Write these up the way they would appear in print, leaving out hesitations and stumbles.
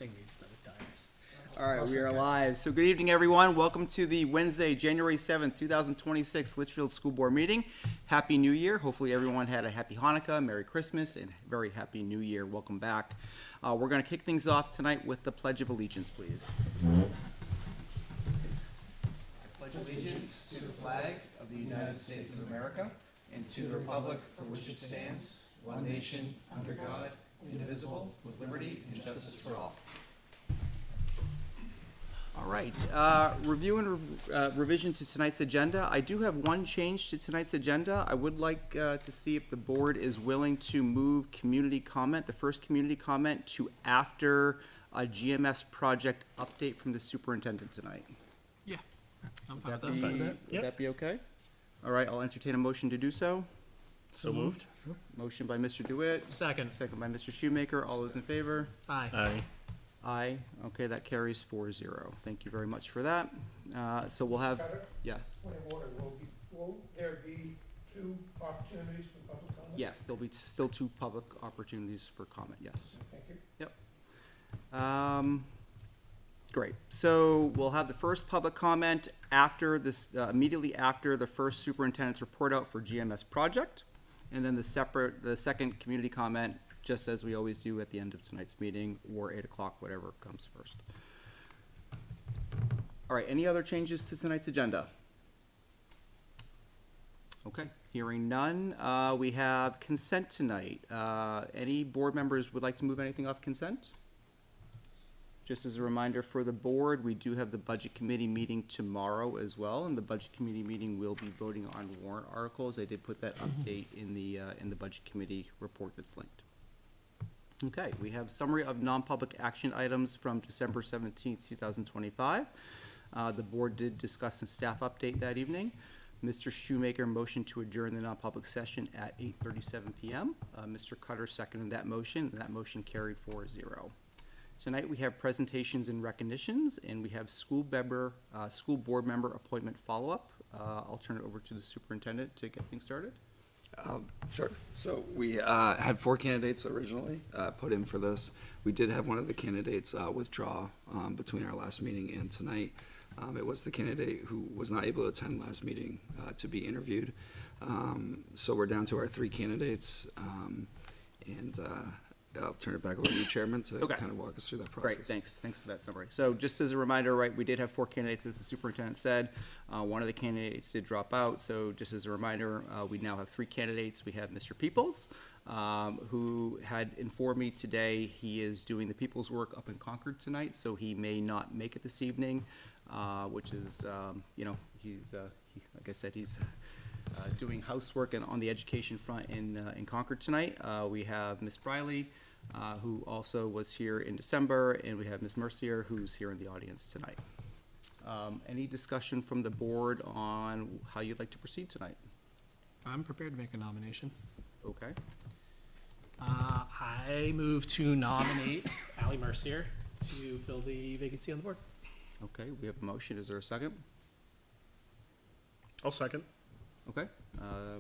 thing needs to retire. All right, we are live. So good evening, everyone. Welcome to the Wednesday, January 7th, 2026 Litchfield School Board meeting. Happy New Year. Hopefully everyone had a happy Hanukkah, Merry Christmas, and very happy New Year. Welcome back. We're going to kick things off tonight with the Pledge of Allegiance, please. I pledge allegiance to the flag of the United States of America and to the republic for which it stands, one nation, under God, indivisible, with liberty and justice for all. All right, review and revision to tonight's agenda. I do have one change to tonight's agenda. I would like to see if the board is willing to move community comment, the first community comment, to after a GMS project update from the superintendent tonight. Yeah. I'm Would fine that with be, that. would that be okay? All right, I'll entertain a motion to do so. So moved. Motion by Mr. DeWitt, Second. second by Mr. Shoemaker. All those in favor? Aye. Aye. Aye. Okay, that carries 4-0. Thank you very much for that. So we'll have, Carter, yeah, point of order, will there be two opportunities for public comment? yes, there'll be still two public opportunities for comment, yes. Thank you. Great. So we'll have the first public comment after this, immediately after the first superintendent's report out for GMS project, and then the second community comment, just as we always do at the end of tonight's meeting, or 8 o'clock, whatever comes first. All right, any other changes to tonight's agenda? Okay, hearing none, we have consent tonight. Any board members would like to move anything off consent? Just as a reminder for the board, we do have the budget committee meeting tomorrow as well, and the budget committee meeting will be voting on warrant articles. I did put that update in the budget committee report that's linked. Okay, we have summary of non-public action items from December 17th, 2025. The board did discuss a staff update that evening. Mr. Shoemaker motioned to adjourn the non-public session at 8:37 p.m. Mr. Cutter seconded that motion, and that motion carried 4-0. Tonight we have presentations and recognitions, and we have school board member appointment follow-up. I'll turn it over to the superintendent to get things started. Sure. So we had 4 candidates originally put in for this. We did have one of the candidates withdraw between our last meeting and tonight. It was the candidate who was not able to attend last meeting to be interviewed. So we're down to our 3 candidates, and I'll turn it back over to you, Chairman, to Okay. kind of walk us through that process. Great, thanks for that summary. So just as a reminder, right, we did have 4 candidates, as the superintendent said. One of the candidates did drop out, so just as a reminder, we now have 3 candidates. We have Mr. Peoples, who had informed me today he is doing the Peoples work up in Concord tonight, so he may not make it this evening, which is, he's, like I said, he's doing housework and on the education front in Concord tonight. We have Ms. Briley, who also was here in December, and we have Ms. Mercier, who's here in the audience tonight. Any discussion from the board on how you'd like to proceed tonight? I'm prepared to make a nomination. Okay, I move to nominate Ally Mercier to fill the vacancy on the board. okay, we have a motion. Is there a second? I'll second. Okay,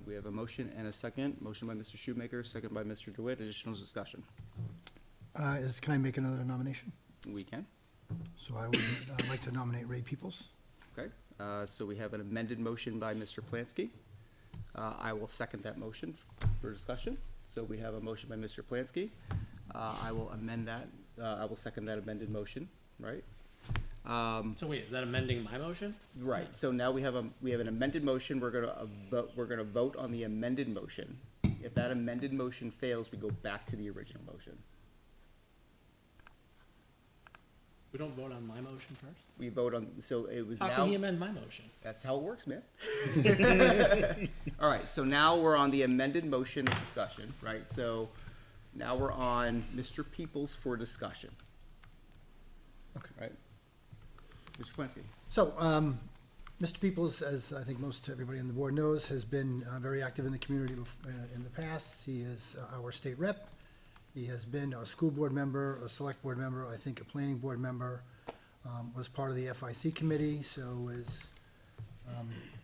we have a motion and a second. Motion by Mr. Shoemaker, second by Mr. DeWitt. Additional discussion. Can I make another nomination? We can. So I would like to nominate Ray Peoples. Okay, so we have an amended motion by Mr. Plansky. I will second that motion for discussion. So we have a motion by Mr. Plansky. I will amend that, I will second that amended motion, right? So wait, is that amending my motion? Right, so now we have an amended motion. We're gonna vote on the amended motion. If that amended motion fails, we go back to the original motion. We don't vote on my motion first? We vote on, so it was How now. can he amend my motion? That's how it works, man. All right, so now we're on the amended motion of discussion, right? So now we're on Mr. Peoples for discussion. Okay. Right? Mr. Quincy. So, Mr. Peoples, as I think most everybody on the board knows, has been very active in the community in the past. He is our state rep. He has been a school board member, a select board member, I think a planning board member, was part of the FIC committee, so is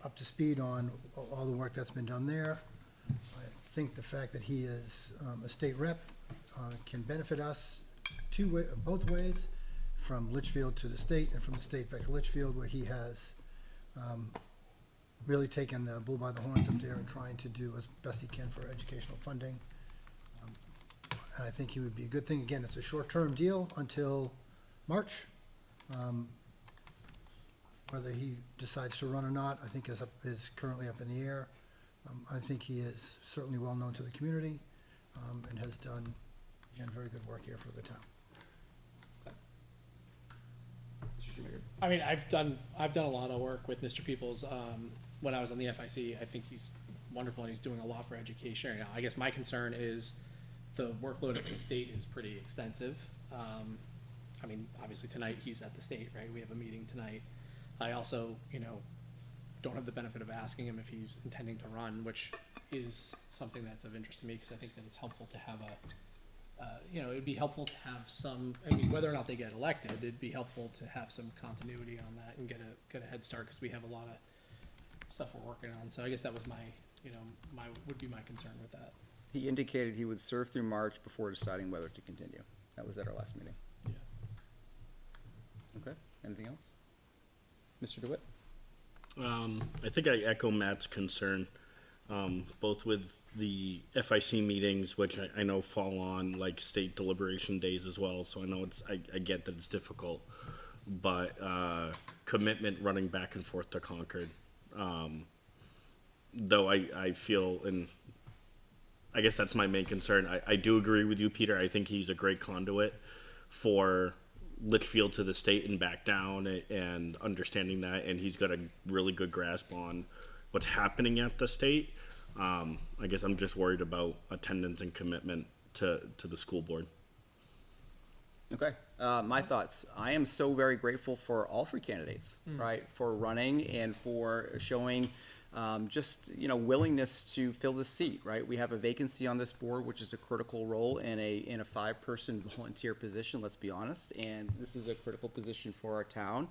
up to speed on all the work that's been done there. I think the fact that he is a state rep can benefit us both ways, from Litchfield to the state and from the state back to Litchfield, where he has really taken the bull by the horns up there and trying to do as best he can for educational funding. And I think he would be a good thing. Again, it's a short-term deal until March. Whether he decides to run or not, I think is currently up in the air. I think he is certainly well-known to the community, and has done, again, very good work here for the town. Mr. Shoemaker? I mean, I've done a lot of work with Mr. Peoples, when I was on the FIC. I think he's wonderful and he's doing a lot for education right now. I guess my concern is the workload at the state is pretty extensive. I mean, obviously tonight he's at the state, right? We have a meeting tonight. I also, don't have the benefit of asking him if he's intending to run, which is something that's of interest to me, because I think that it's helpful to have it'd be helpful to have some, I mean, whether or not they get elected, it'd be helpful to have some continuity on that and get a head start, because we have a lot of stuff we're working on. So I guess that was would be my concern with that. He indicated he would serve through March before deciding whether to continue. That was at our last meeting. Yeah. Okay, anything else? Mr. DeWitt? I think I echo Matt's concern, both with the FIC meetings, which I know fall on like state deliberation days as well. So I know I get that it's difficult, but commitment running back and forth to Concord. Though I feel, and I guess that's my main concern. I do agree with you, Peter. I think he's a great conduit for Litchfield to the state and back down, and understanding that, and he's got a really good grasp on what's happening at the state. I guess I'm just worried about attendance and commitment to the school board. Okay, my thoughts. I am so very grateful for all three candidates, right, for running and for showing just, willingness to fill the seat, right? We have a vacancy on this board, which is a critical role in a 5-person volunteer position, let's be honest, and this is a critical position for our town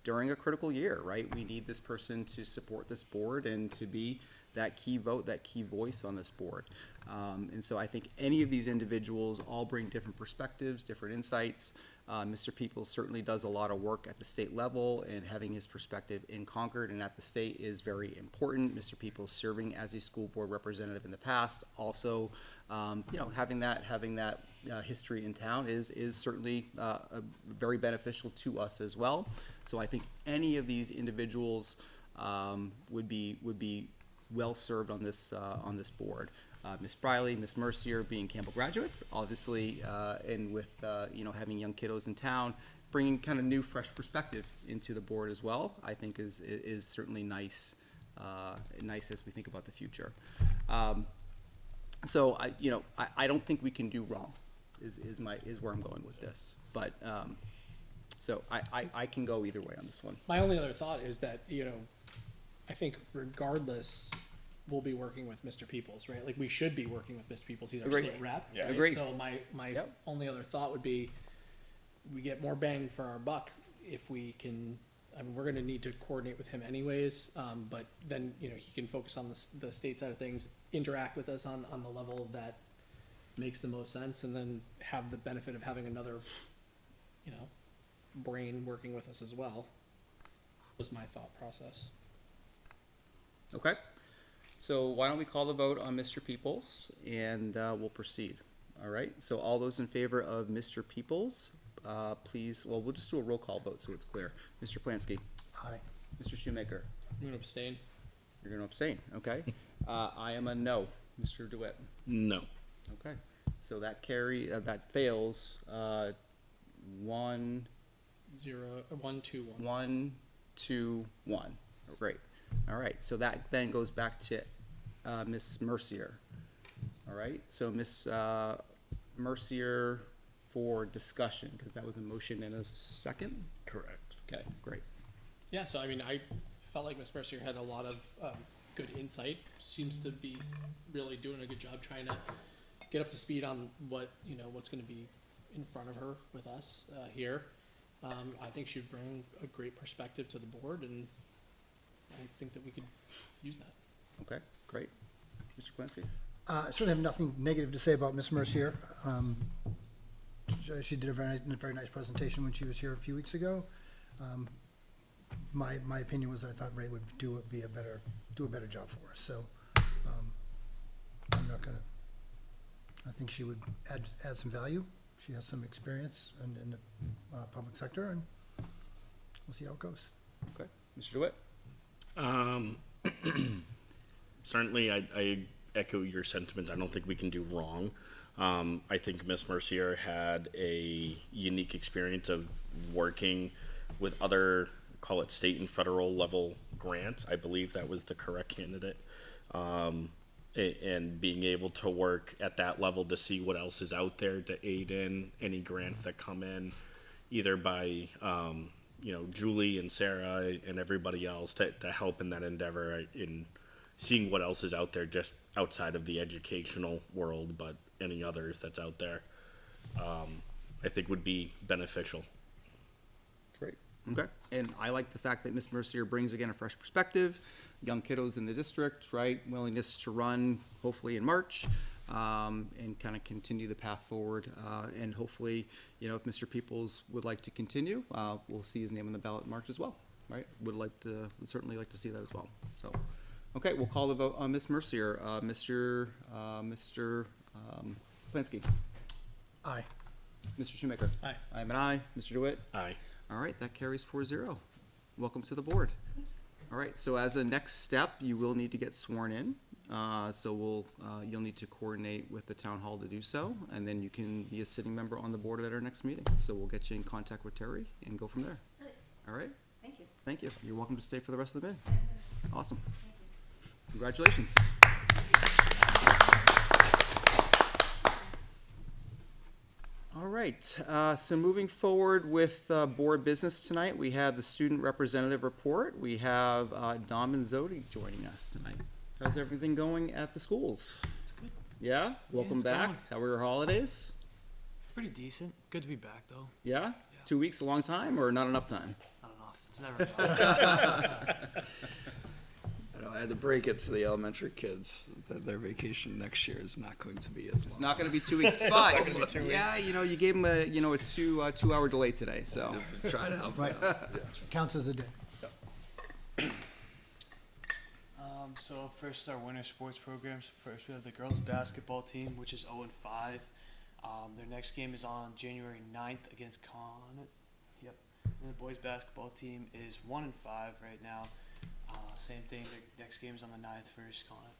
during a critical year, right? We need this person to support this board and to be that key vote, that key voice on this board. And so I think any of these individuals all bring different perspectives, different insights. Mr. Peoples certainly does a lot of work at the state level, and having his perspective in Concord and at the state is very important. Mr. Peoples serving as a school board representative in the past, also, having that history in town is certainly very beneficial to us as well. So I think any of these individuals would be well served on this board. Ms. Briley, Ms. Mercier being Campbell graduates, obviously, and with, having young kiddos in town, bringing kind of new, fresh perspective into the board as well, I think is certainly nice as we think about the future. So I don't think we can do wrong, is where I'm going with this. But, so I can go either way on this one. My only other thought is that, I think regardless, we'll be working with Mr. Peoples, right? Like, we should be working with Mr. Peoples. He's our Agreed. state rep. Yeah. Right? Agreed. So my Yep. only other thought would be, we get more bang for our buck if we can. I mean, we're going to need to coordinate with him anyways, but then, he can focus on the state side of things, interact with us on the level that makes the most sense, and then have the benefit of having another, brain working with us as well, was my thought process. Okay, so why don't we call the vote on Mr. Peoples, and we'll proceed. All right, so all those in favor of Mr. Peoples, please, we'll just do a roll call vote so it's clear. Mr. Plansky, Aye. Mr. Shoemaker, I'm going to abstain. you're gonna abstain, okay? I am a no. Mr. DeWitt, No. okay. So that that fails, 1, 1, 2, 1. 1, 2, 1. Great. All right, so that then goes back to Ms. Mercier. All right, so Ms. Mercier for discussion, because that was a motion and a second? Correct. Okay, great. Yeah, so I mean, I felt like Ms. Mercier had a lot of good insight. Seems to be really doing a good job trying to get up to speed on what's going to be in front of her with us here. I think she'd bring a great perspective to the board, and I think that we could use that. Okay, great. Mr. Quincy? I certainly have nothing negative to say about Ms. Mercier. she did a very nice presentation when she was here a few weeks ago. My opinion was that I thought Ray would do a better job for us, so, I'm not gonna, I think she would add some value. She has some experience in the, public sector, and we'll see how it goes. Okay, Mr. DeWitt? Certainly, I echo your sentiments. I don't think we can do wrong. I think Miss Mercier had a unique experience of working with other, call it state and federal level grants. I believe that was the correct candidate. And being able to work at that level to see what else is out there to aid in any grants that come in, either by, Julie and Sarah and everybody else to help in that endeavor in seeing what else is out there just outside of the educational world, but any others that's out there, I think would be beneficial. Great. Okay, and I like the fact that Ms. Mercier brings again a fresh perspective, young kiddos in the district, right, willingness to run, hopefully in March, and kind of continue the path forward, and hopefully, if Mr. Peoples would like to continue, we'll see his name on the ballot in March as well, right? Would certainly like to see that as well, so. Okay, we'll call the vote on Ms. Mercier. Mr. Plansky. Aye. Mr. Shoemaker. Aye. I'm an aye. Mr. DeWitt. Aye. All right, that carries 4-0. Welcome to the board. All right, so as a next step, you will need to get sworn in. So you'll need to coordinate with the town hall to do so, and then you can be a sitting member on the board at our next meeting. So we'll get you in contact with Terry and go from there. All right? Thank you. Thank you. You're welcome to stay for the rest of the day. Awesome. Congratulations. All right, so moving forward with board business tonight, we have the student representative report. We have Dom and Zodi joining us tonight. How's everything going at the schools? It's good. Yeah? Welcome it's back. going. How were your holidays? Pretty decent. Good to be back, though. Yeah? 2 weeks, a long time, or not enough time? I don't know. It's never enough. I know, I had to break it to the elementary kids that their vacation next year is not going to be as long. It's not gonna be 2 weeks, but, yeah, you gave them a 2-hour delay today, so. Try to help Right. out. Yeah. Counts as a day. So first, our winter sports programs. First, we have the girls basketball team, which is 0-5. Their next game is on January 9th against Connet. Yep. And the boys basketball team is 1-5 right now. Same thing. Their next game is on the 9th versus Connet.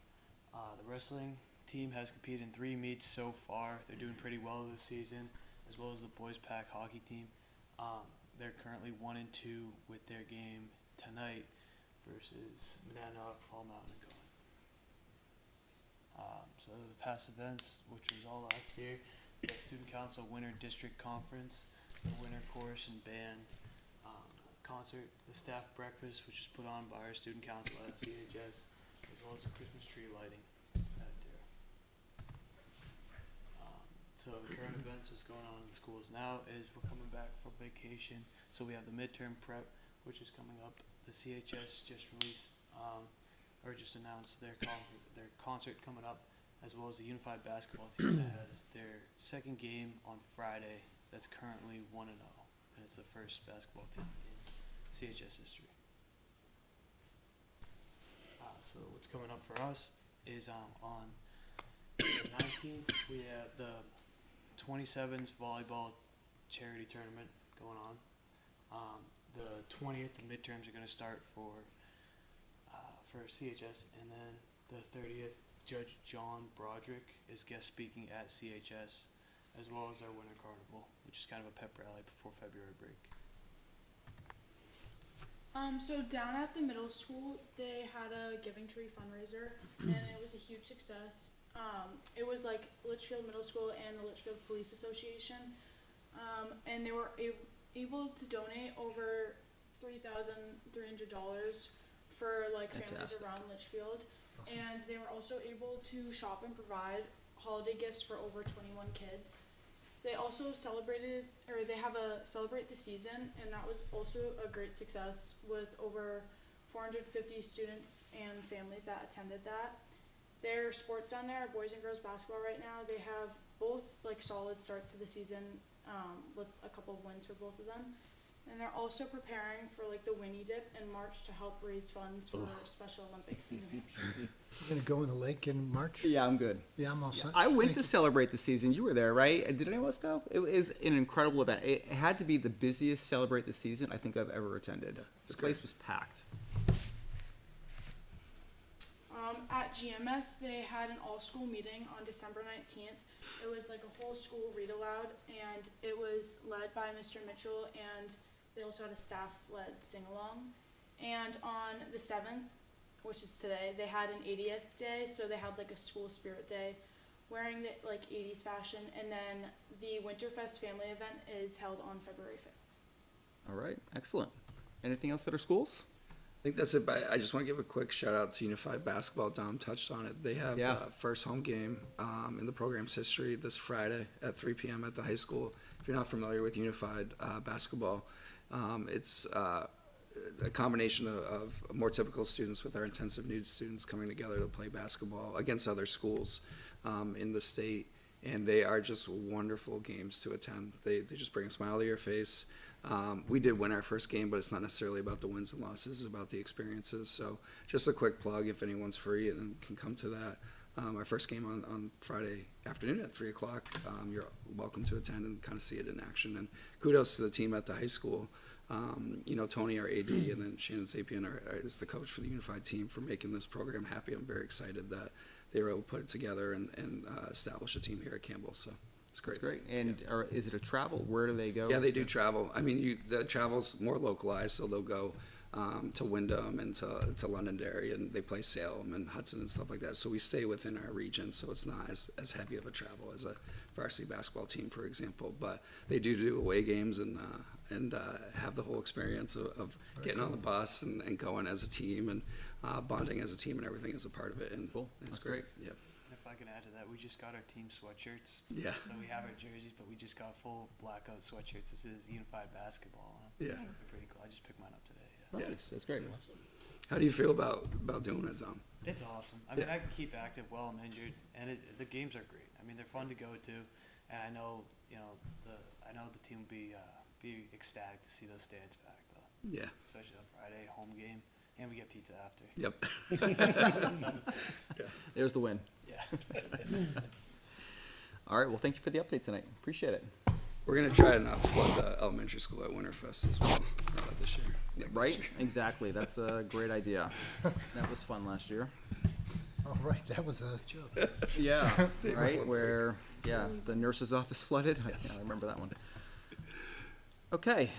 The wrestling team has competed in 3 meets so far. They're doing pretty well this season, as well as the boys pack hockey team. They're currently 1-2 with their game tonight versus Monadnock, Fall Mountain, and Cohen. So the past events, which was all last year, the Student Council Winter District Conference, the Winter Chorus and Band concert, the staff breakfast, which is put on by our Student Council at CHS, as well as the Christmas tree lighting at Dare. So the current events, what's going on in schools now is we're coming back from vacation, so we have the midterm prep, which is coming up. The CHS just released, or just announced their concert coming up, as well as the Unified Basketball team that has their second game on Friday. That's currently 1-0, and it's the first basketball team in CHS history. So what's coming up for us is on the 19th we have the 27s volleyball charity tournament going on. The 20th, the midterms are going to start for CHS, and then the 30th, Judge John Broderick is guest speaking at CHS, as well as our Winter Carnival, which is kind of a pep rally before February break. So down at the middle school, they had a Giving Tree fundraiser, and it was a huge success. It was like Litchfield Middle School and the Litchfield Police Association, and they were able to donate over $3,300 for like families Fantastic. around Litchfield, and they were also able to shop and provide holiday gifts for over 21 kids. They also celebrate the season, and that was also a great success with over 450 students and families that attended that. Their sports down there are boys and girls basketball right now. They have both like solid starts to the season. with a couple of wins for both of them. And they're also preparing for like the Winnie Dip in March to help raise funds for Special Olympics in New Hampshire. You're gonna go in the lake in March? Yeah, I'm good. Yeah, I'm all set. I went Thank to you. celebrate the season. You were there, right? Did anyone else go? It was an incredible event. It had to be the busiest celebrate the season I think I've ever attended. The place was packed. At GMS, they had an all-school meeting on December 19th. It was like a whole school read aloud, and it was led by Mr. Mitchell, and they also had a staff-led sing-along. And on the 7th, which is today, they had an 80th day, so they had like a school spirit day, wearing the like 80s fashion, and then the Winterfest family event is held on February 5th. All right, excellent. Anything else at our schools? I think that's it, but I just want to give a quick shout out to Unified Basketball. Dom touched on it. They have Yeah. the first home game in the program's history this Friday at 3 p.m. at the high school. If you're not familiar with Unified Basketball, it's a combination of more typical students with our intensive needs students coming together to play basketball against other schools in the state. And they are just wonderful games to attend. They just bring a smile to your face. We did win our first game, but it's not necessarily about the wins and losses, it's about the experiences. So just a quick plug, if anyone's free and can come to that. Our first game on Friday afternoon at 3 o'clock, you're welcome to attend and kind of see it in action. And kudos to the team at the high school. Tony, our AD, and then Shannon Sapien is the coach for the Unified team for making this program happy. I'm very excited that they were able to put it together and establish a team here at Campbell. So it's great. That's great. And is it a travel? Where do they go? Yeah, they do travel. I mean, the travel's more localized, so they'll go to Wyndham and to Londonderry, and they play Salem and Hudson and stuff like that. So we stay within our region, so it's not as heavy of a travel as a varsity basketball team, for example. But they do away games and have the whole experience of getting on the bus and going as a team and bonding as a team and everything as a part of it. And Cool. it's That's great. Yeah. And if I can add to that, we just got our team sweatshirts. Yeah. So we have our jerseys, but we just got full blackout sweatshirts. This is Unified Basketball. Yeah. They're pretty cool. I just picked mine up today. Yeah. Yeah. Nice. That's great. How do you feel about doing it, Tom? It's awesome. I mean, Yeah. I can keep active while I'm injured, and the games are great. I mean, they're fun to go to, and I know the team will be ecstatic to see those stands back, though, Yeah. especially on Friday, home game, and we get pizza after. Yep. That's a plus. There's the win. Yeah. All right. Well, thank you for the update tonight. Appreciate it. We're gonna try and not flood the elementary school at Winterfest as well this year. Right? Exactly. That's a great idea. That was fun last year. Oh, right, that was a joke. Yeah. Save it Right? for Where, the nurse's office flooded. I remember that one. Okay.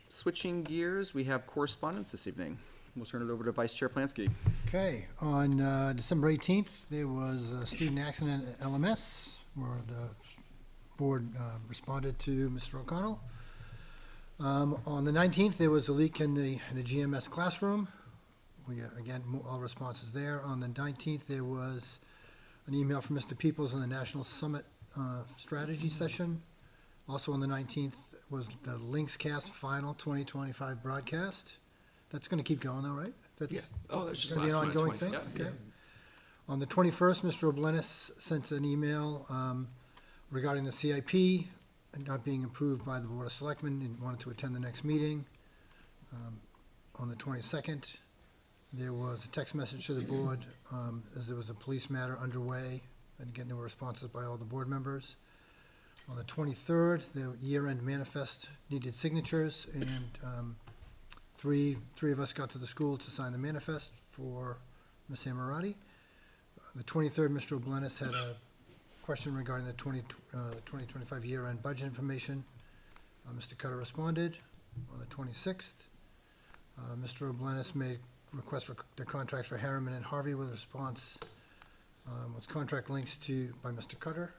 Switching gears, we have correspondence this evening. We'll turn it over to Vice Chair Plansky. Okay, on December 18th, there was a student accident at LMS where the board responded to Mr. O'Connell. On the 19th, there was a leak in the GMS classroom. We, again, all responses there. On the 19th, there was an email from Mr. Peoples on the National Summit Strategy Session. Also on the 19th was the Lynxcast Final 2025 broadcast. That's going to keep going, though, right? That's Yeah. Oh, that's just gonna be last an one, ongoing thing? 25. Okay. On the 21st, Mr. Oblenis sent an email regarding the CIP not being approved by the Board of Selectmen and wanted to attend the next meeting. On the 22nd, there was a text message to the board as there was a police matter underway. And again, there were responses by all the board members. On the 23rd, the year-end manifest needed signatures, and three of us got to the school to sign the manifest for Ms. Amorati. The 23rd, Mr. Oblenis had a question regarding the 2025 year-end budget information. Mr. Cutter responded. On the 26th, Mr. Oblenis made request for the contracts for Harriman and Harvey with a response with contract links by Mr. Cutter.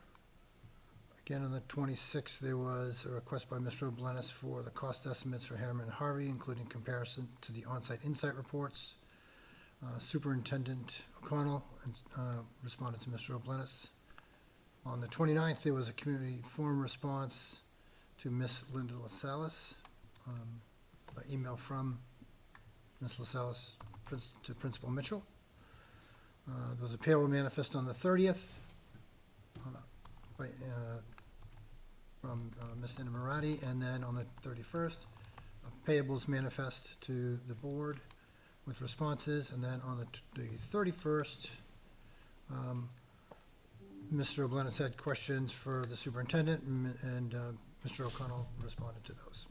Again, on the 26th, there was a request by Mr. Oblenis for the cost estimates for Harriman and Harvey, including comparison to the on-site insight reports. Superintendent O'Connell responded to Mr. Oblenis. On the 29th, there was a community forum response to Ms. Linda LaSalle, by email from Ms. LaSalle to Principal Mitchell. There was a payroll manifest on the 30th from from Ms. Inamorati, and then on the 31st, a payables manifest to the board with responses, and then on the 31st, Mr. O'Blennis had questions for the superintendent, and Mr. O'Connell responded to those.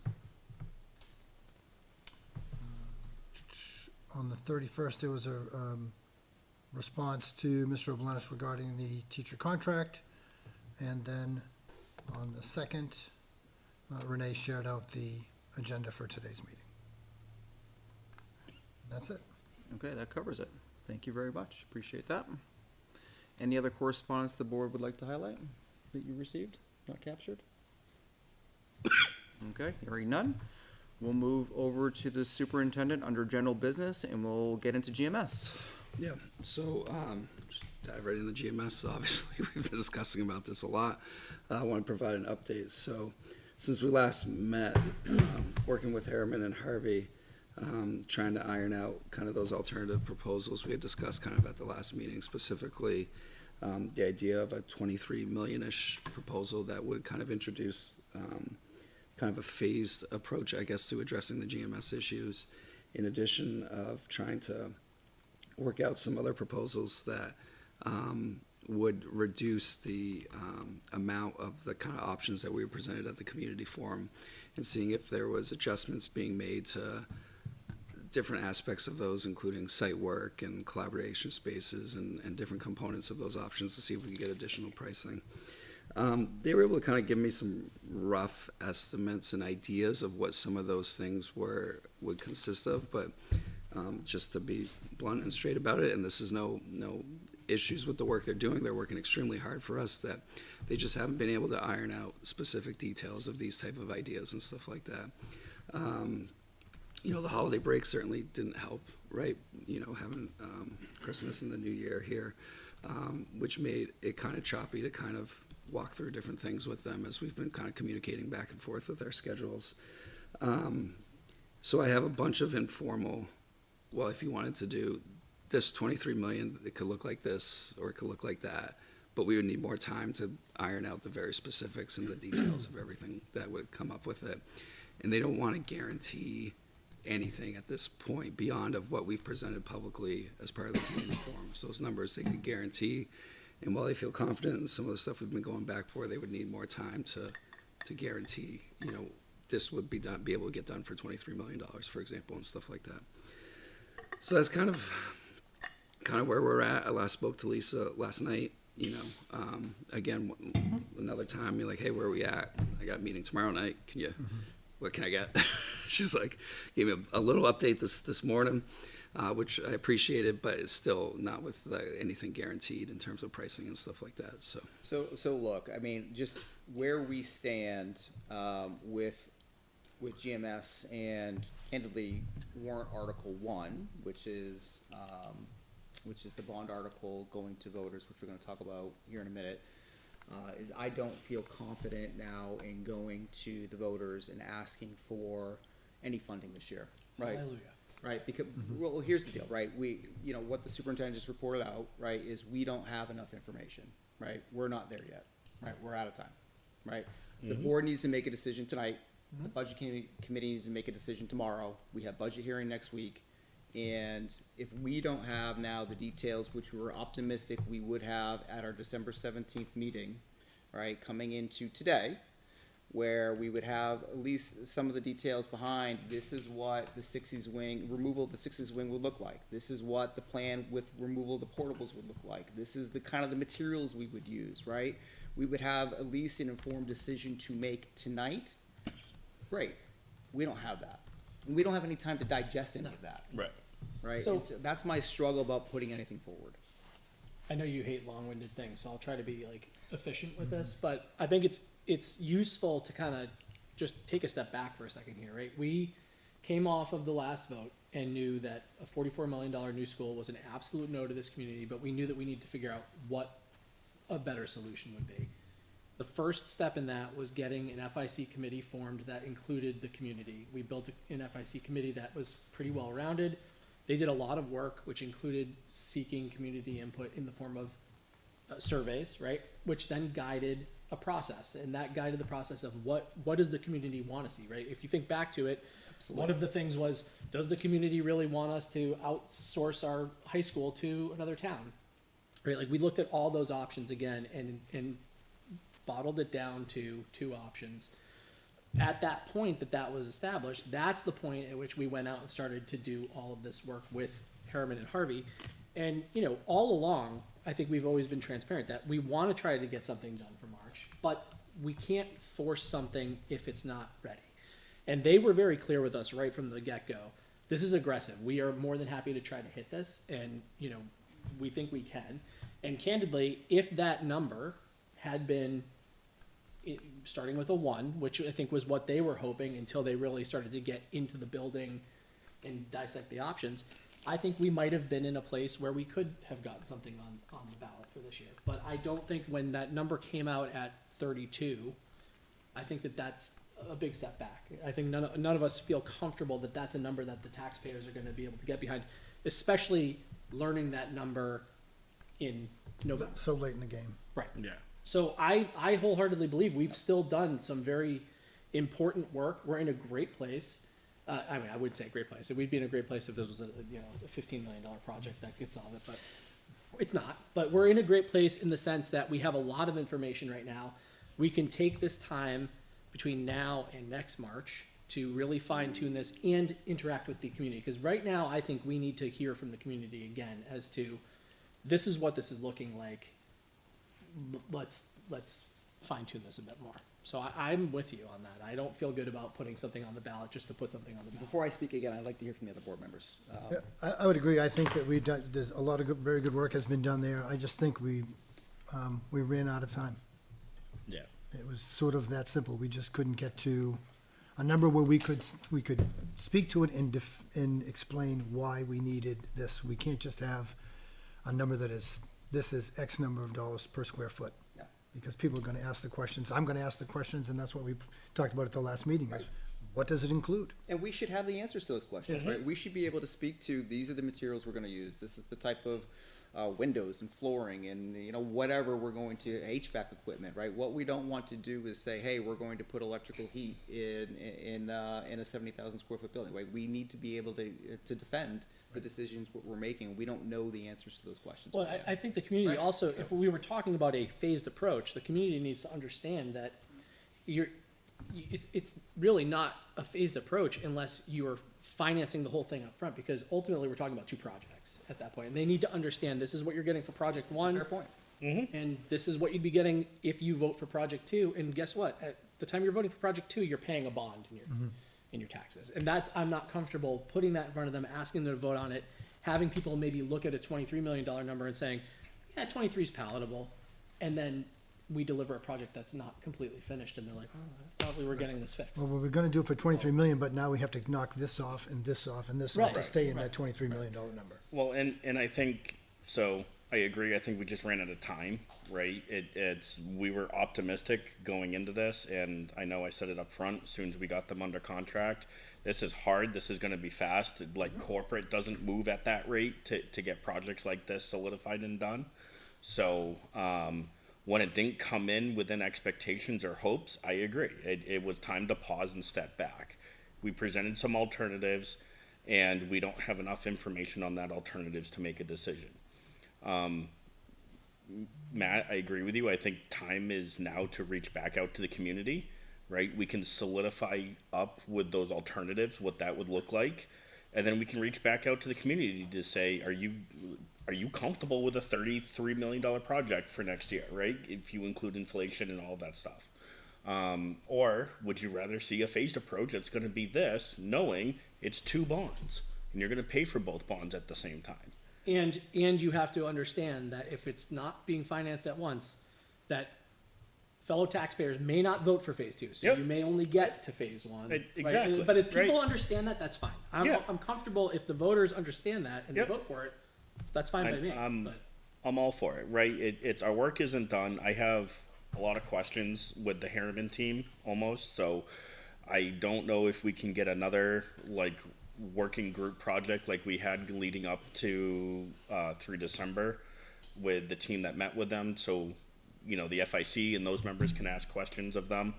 On the 31st, there was a response to Mr. O'Blennis regarding the teacher contract, and then on the 2nd, Renee shared out the agenda for today's meeting. That's it. Okay, that covers it. Thank you very much. Appreciate that. Any other correspondence the board would like to highlight that you received, not captured? Okay, hearing none. We'll move over to the superintendent under general business, and we'll get into GMS. Yeah, so, just dive right into GMS. Obviously, we've been discussing about this a lot. I want to provide an update. So, since we last met, working with Harriman and Harvey, trying to iron out kind of those alternative proposals we had discussed kind of at the last meeting, specifically the idea of a 23 million-ish proposal that would kind of introduce kind of a phased approach, I guess, to addressing the GMS issues, in addition of trying to work out some other proposals that would reduce the amount of the kind of options that we were presented at the community forum, and seeing if there was adjustments being made to different aspects of those, including site work and collaboration spaces and different components of those options to see if we could get additional pricing. They were able to kind of give me some rough estimates and ideas of what some of those things would consist of, but just to be blunt and straight about it, and this is no issues with the work they're doing. They're working extremely hard for us, that they just haven't been able to iron out specific details of these type of ideas and stuff like that. The holiday break certainly didn't help, right? Having Christmas and the New Year here, which made it kind of choppy to kind of walk through different things with them as we've been kind of communicating back and forth with their schedules. So I have a bunch of informal, well, if you wanted to do this 23 million, it could look like this or it could look like that, but we would need more time to iron out the very specifics and the details of everything that would come up with it. And they don't want to guarantee anything at this point beyond of what we've presented publicly as part of the community forum. So those numbers they could guarantee, and while they feel confident in some of the stuff we've been going back for, they would need more time to guarantee, this would be able to get done for $23 million, for example, and stuff like that. So that's kind of where we're at. I last spoke to Lisa last night, again, another time, you're like, hey, where are we at? I got a meeting tomorrow night. What can I get? She's like, gave me a little update this morning, which I appreciated, but it's still not with anything guaranteed in terms of pricing and stuff like that. So look, I mean, just where we stand with GMS and candidly warrant Article 1, which is the bond article going to voters, which we're going to talk about here in a minute, is I don't feel confident now in going to the voters and asking for any funding this year. Right. Hallelujah. Right, because, well, here's the deal, right? What the superintendent just reported out, right, is we don't have enough information, right? We're not there yet, right? We're out of time, right? The board needs to make a decision tonight. The budget committee needs to make a decision tomorrow. We have budget hearing next week. And if we don't have now the details, which we were optimistic we would have at our December 17th meeting, right, coming into today, where we would have at least some of the details behind, this is what the removal of the 60s wing would look like. This is what the plan with removal of the portables would look like. This is the kind of the materials we would use, right? We would have at least an informed decision to make tonight. Great. We don't have that. And we don't have any time to digest any of that. Right. Right? So- And so that's my struggle about putting anything forward. I know you hate long-winded things, so I'll try to be efficient with this, but I think it's useful to kind of just take a step back for a second here, right? We came off of the last vote and knew that a $44 million new school was an absolute no to this community, but we knew that we needed to figure out what a better solution would be. The first step in that was getting an FIC committee formed that included the community. We built an FIC committee that was pretty well-rounded. They did a lot of work, which included seeking community input in the form of surveys, right? Which then guided a process, and that guided the process of what does the community want to see, right? If you think back to it, one of the things was, does the community really want us to outsource our high school to another town? Right, like we looked at all those options again and bottled it down to two options. At that point that was established, that's the point at which we went out and started to do all of this work with Harriman and Harvey. And, you know, all along, I think we've always been transparent that we want to try to get something done for March, but we can't force something if it's not ready. And they were very clear with us right from the get-go. This is aggressive. We are more than happy to try to hit this, and, you know, we think we can. And candidly, if that number had been starting with a 1, which I think was what they were hoping until they really started to get into the building and dissect the options, I think we might have been in a place where we could have gotten something on the ballot for this year. But I don't think when that number came out at 32, I think that's a big step back. I think none of us feel comfortable that that's a number that the taxpayers are going to be able to get behind, especially learning that number in November. So late in the game. Right. Yeah. So I wholeheartedly believe we've still done some very important work. We're in a great place. I mean, I would say a great place. We'd be in a great place if this was a $15 million project that could solve it, but it's not. But we're in a great place in the sense that we have a lot of information right now. We can take this time between now and next March to really fine tune this and interact with the community. Because right now, I think we need to hear from the community again as to this is what this is looking like. Let's fine tune this a bit more. So I'm with you on that. I don't feel good about putting something on the ballot just to put something on the ballot. Before I speak again, I'd like to hear from the other board members. Yeah, I would agree. I think that we've done, there's a lot of good, very good work has been done there. I just think we ran out of time. Yeah. It was sort of that simple. We just couldn't get to a number where we could speak to it and explain why we needed this. We can't just have a number that is, this is X number of dollars per square foot. Yeah. Because people are gonna ask the questions. I'm gonna ask the questions, and that's what we talked about at the last meeting, is what does it include? And we should have the answers to those questions, right? We should be able to speak to, these are the materials we're gonna use, this is the type of windows and flooring and, you know, whatever we're going to, HVAC equipment, right? What we don't want to do is say, hey, we're going to put electrical heat in a 70,000 square foot building, right? We need to be able to defend the decisions what we're making. We don't know the answers to those questions. Well, I think the community Right. also, if we were talking about a phased approach, the community needs to understand that it's really not a phased approach unless you're financing the whole thing up front, because ultimately we're talking about 2 projects at that point. And they need to understand this is what you're getting for project 1. Fair point. And this is what you'd be getting if you vote for project 2. And guess what? At the time you're voting for project 2, you're paying a bond in your taxes. And I'm not comfortable putting that in front of them, asking them to vote on it, having people maybe look at a $23 million number and saying, yeah, 23 is palatable. And then we deliver a project that's not completely finished, and they're like, oh, I thought we were getting this fixed. Well, we were gonna do it for 23 million, but now we have to knock this off and this off and this off to Right. stay in that $23 million number. Well, and I think, so I agree. I think we just ran out of time, right? We were optimistic going into this, and I know I said it up front, as soon as we got them under contract. This is hard. This is gonna be fast. Like, corporate doesn't move at that rate to get projects like this solidified and done. So, when it didn't come in within expectations or hopes, I agree. It was time to pause and step back. We presented some alternatives, and we don't have enough information on that alternatives to make a decision. Matt, I agree with you. I think time is now to reach back out to the community, right? We can solidify up with those alternatives, what that would look like, and then we can reach back out to the community to say, are you comfortable with a $33 million project for next year, right? If you include inflation and all that stuff. Or would you rather see a phased approach that's gonna be this, knowing it's 2 bonds, and you're gonna pay for both bonds at the same time? And you have to understand that if it's not being financed at once, that fellow taxpayers may not vote for phase 2. So Yep. you may only get to phase 1. right? Exactly, But if people right. understand that, that's fine. Yeah. I'm comfortable if the voters understand that and Yep. they vote for it, that's fine by me. But I'm all for it, right? It's our work isn't done. I have a lot of questions with the Harriman team almost, so I don't know if we can get another like working group project like we had leading up to through December with the team that met with them. So you know, the FIC and those members can ask questions of them.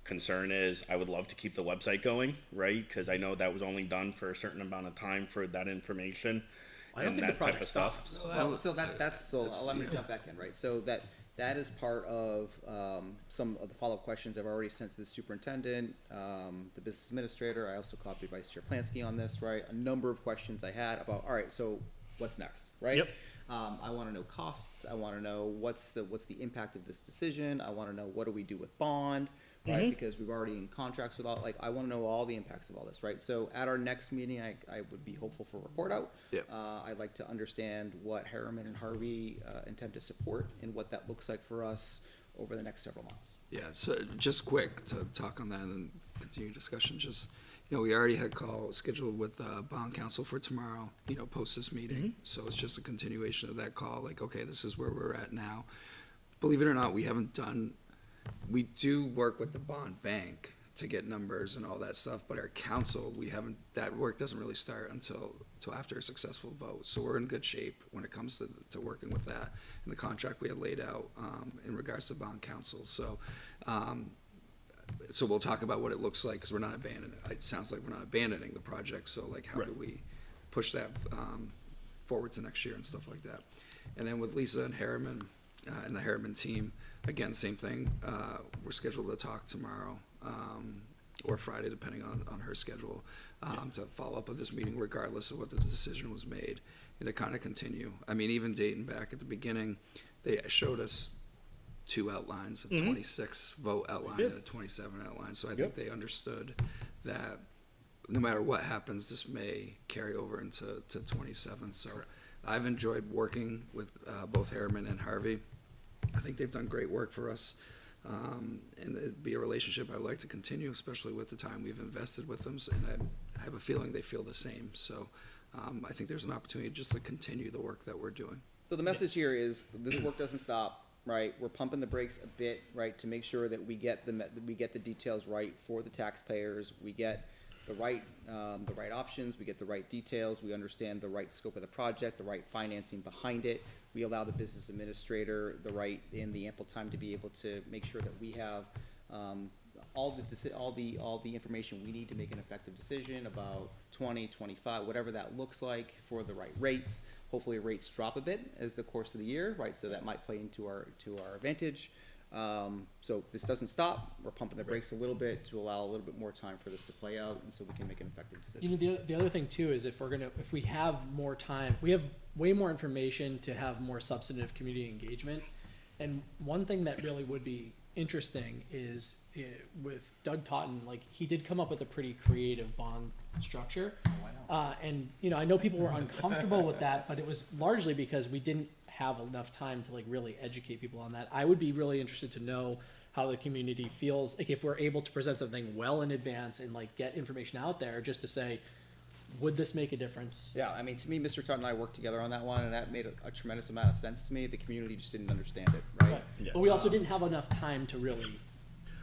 Concern is I would love to keep the website going, right? Because I know that was only done for a certain amount of time for that information I don't and think the that type project of stuff. stops. Well, so let me jump back in, right? So that is part of, some of the follow-up questions I've already sent to the superintendent, the business administrator. I also copied Vice Chair Plansky on this, right? A number of questions I had about, all right, so what's next, right? Yep. I wanna know costs, I wanna know what's the impact of this decision, I wanna know what do we do with bond, right? Because we've already in contracts with all, like, I wanna know all the impacts of all this, right? So at our next meeting, I would be hopeful for a report out. Yep. I'd like to understand what Harriman and Harvey, intend to support and what that looks like for us over the next several months. Yeah, so just quick to talk on that and then continue discussion, just, you know, we already had call scheduled with, bond council for tomorrow, you know, post this meeting. So it's just a continuation of that call, like, okay, this is where we're at now. Believe it or not, we do work with the bond bank to get numbers and all that stuff, but our council, that work doesn't really start until after a successful vote. So we're in good shape when it comes to working with that and the contract we had laid out, in regards to bond council. So we'll talk about what it looks like, because we're not abandoning, it sounds like we're not abandoning the project, so like, how do we push that, forward to next year and stuff like that. And then with Lisa and Harriman, and the Harriman team, again, same thing, we're scheduled to talk tomorrow, or Friday, depending on her schedule, to follow up with this meeting regardless of what the decision was made, and to kind of continue. I mean, even dating back at the beginning, they showed us two outlines, a 26 vote outline and a 27 outline, so I think they understood that no matter what happens, this may carry over into 27, so I've enjoyed working with, both Harriman and Harvey. I think they've done great work for us, and it'd be a relationship I'd like to continue, especially with the time we've invested with them, and I have a feeling they feel the same, so I think there's an opportunity just to continue the work that we're doing. So the message here is, this work doesn't stop, right? We're pumping the brakes a bit, right, to make sure that we get the details right for the taxpayers, we get the right options, we get the right details, we understand the right scope of the project, the right financing behind it. We allow the business administrator the right and the ample time to be able to make sure that we have, all the information we need to make an effective decision about 2025, whatever that looks like, for the right rates. Hopefully rates drop a bit as the course of the year, right, so that might play into our advantage. So this doesn't stop, we're pumping the brakes a little bit to allow a little bit more time for this to play out, and so we can make an effective decision. You know, the other thing too is if we have more time, we have way more information to have more substantive community engagement. And one thing that really would be interesting is with Doug Totten, like, he did come up with a pretty creative bond structure. And, you know, I know people were uncomfortable with that, but it was largely because we didn't have enough time to like really educate people on that. I would be really interested to know how the community feels, like, if we're able to present something well in advance and like get information out there, just to say, would this make a difference? Yeah, I mean, to me, Mr. Todd and I worked together on that one, and that made a tremendous amount of sense to me. The community just didn't understand it, right? Right. Yeah. But we also didn't have enough time to really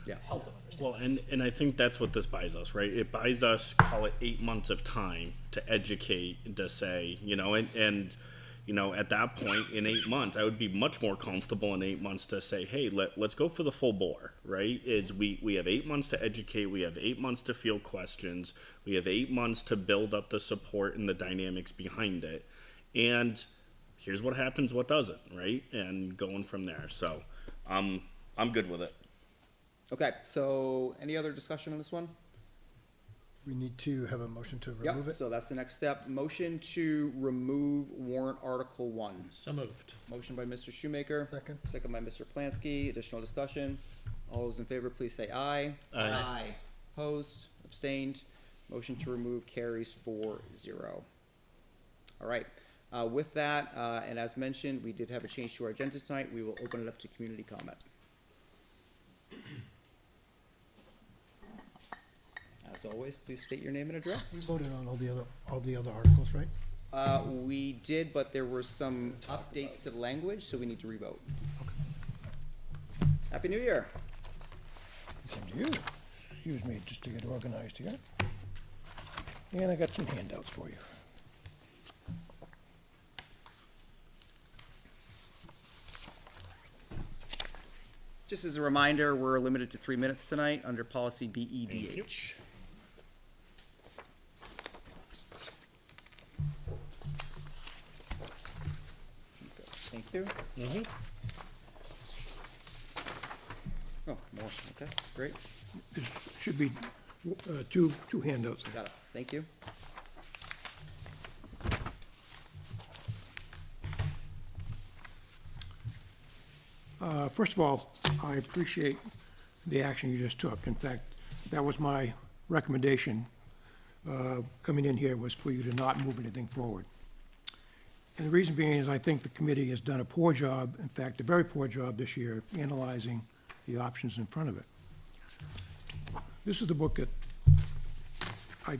Yeah. help them understand. Well, and I think that's what this buys us, right? It buys us, call it 8 months of time to educate, to say, you know, and you know, at that point in 8 months, I would be much more comfortable in 8 months to say, hey, let's go for the full bore, right? We have 8 months to educate, we have 8 months to field questions, we have 8 months to build up the support and the dynamics behind it, and here's what happens, what doesn't, right? And going from there. So I'm good with it. Okay, so any other discussion on this one? We need to have a motion to remove Yep, it. so that's the next step. Motion to remove warrant Article 1. So moved. Motion by Mr. Shoemaker. Second. Second by Mr. Plansky. Additional discussion. All those in favor, please say aye. Aye. Opposed, abstained. Motion to remove carries 4-0. All right, with that, and as mentioned, we did have a change to our agenda tonight. We will open it up to community comment. As always, please state your name and We address. voted on all the other articles, right? We did, but there were some updates to the language, so we need to revote. Happy New Year. Same to you. Excuse me, just to get organized here. And I got some handouts for you. Just as a reminder, we're limited to 3 minutes tonight under policy BEDH. Thank you. Oh, more, okay, great, There should be two handouts. got it, thank you. First of all, I appreciate the action you just took. In fact, that was my recommendation coming in here, was for you to not move anything forward. And the reason being is I think the committee has done a poor job, in fact, a very poor job this year, analyzing the options in front of it. This is the book that I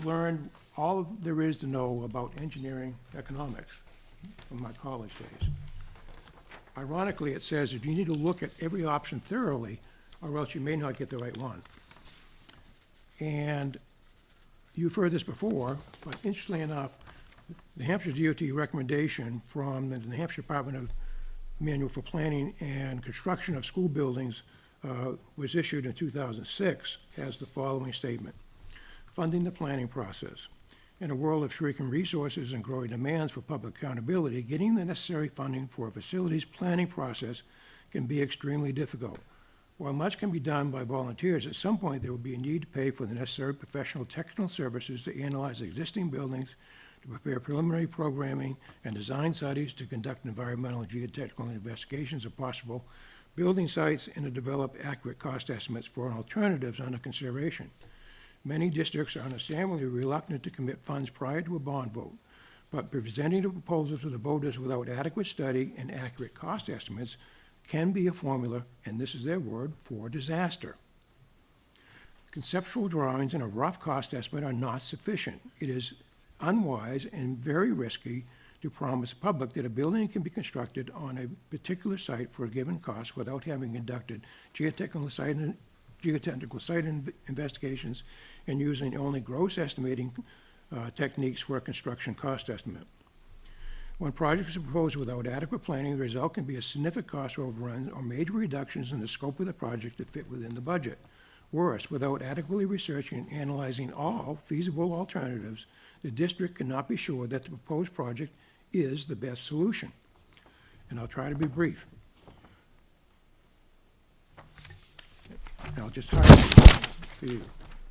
learned all there is to know about engineering economics from my college days. Ironically, it says that you need to look at every option thoroughly, or else you may not get the right one. And you've heard this before, but interestingly enough, the Hampshire DOT recommendation from the New Hampshire Department of Manual for Planning and Construction of School Buildings was issued in 2006, has the following statement: funding the planning process. In a world of shrinking resources and growing demands for public accountability, getting the necessary funding for a facilities planning process can be extremely difficult. While much can be done by volunteers, at some point there will be a need to pay for the necessary professional technical services to analyze existing buildings, to prepare preliminary programming and design studies, to conduct environmental and geotechnical investigations of possible building sites, and to develop accurate cost estimates for alternatives under consideration. Many districts are understandably reluctant to commit funds prior to a bond vote, but presenting a proposal to the voters without adequate study and accurate cost estimates can be a formula, and this is their word, for disaster. Conceptual drawings and a rough cost estimate are not sufficient. It is unwise and very risky to promise the public that a building can be constructed on a particular site for a given cost without having conducted geotechnical site investigations and using only gross estimating techniques for a construction cost estimate. When projects are proposed without adequate planning, the result can be a significant cost overruns or major reductions in the scope of the project to fit within the budget. Worse, without adequately researching and analyzing all feasible alternatives, the district cannot be sure that the proposed project is the best solution. And I'll try to be brief. I'll just highlight it for you.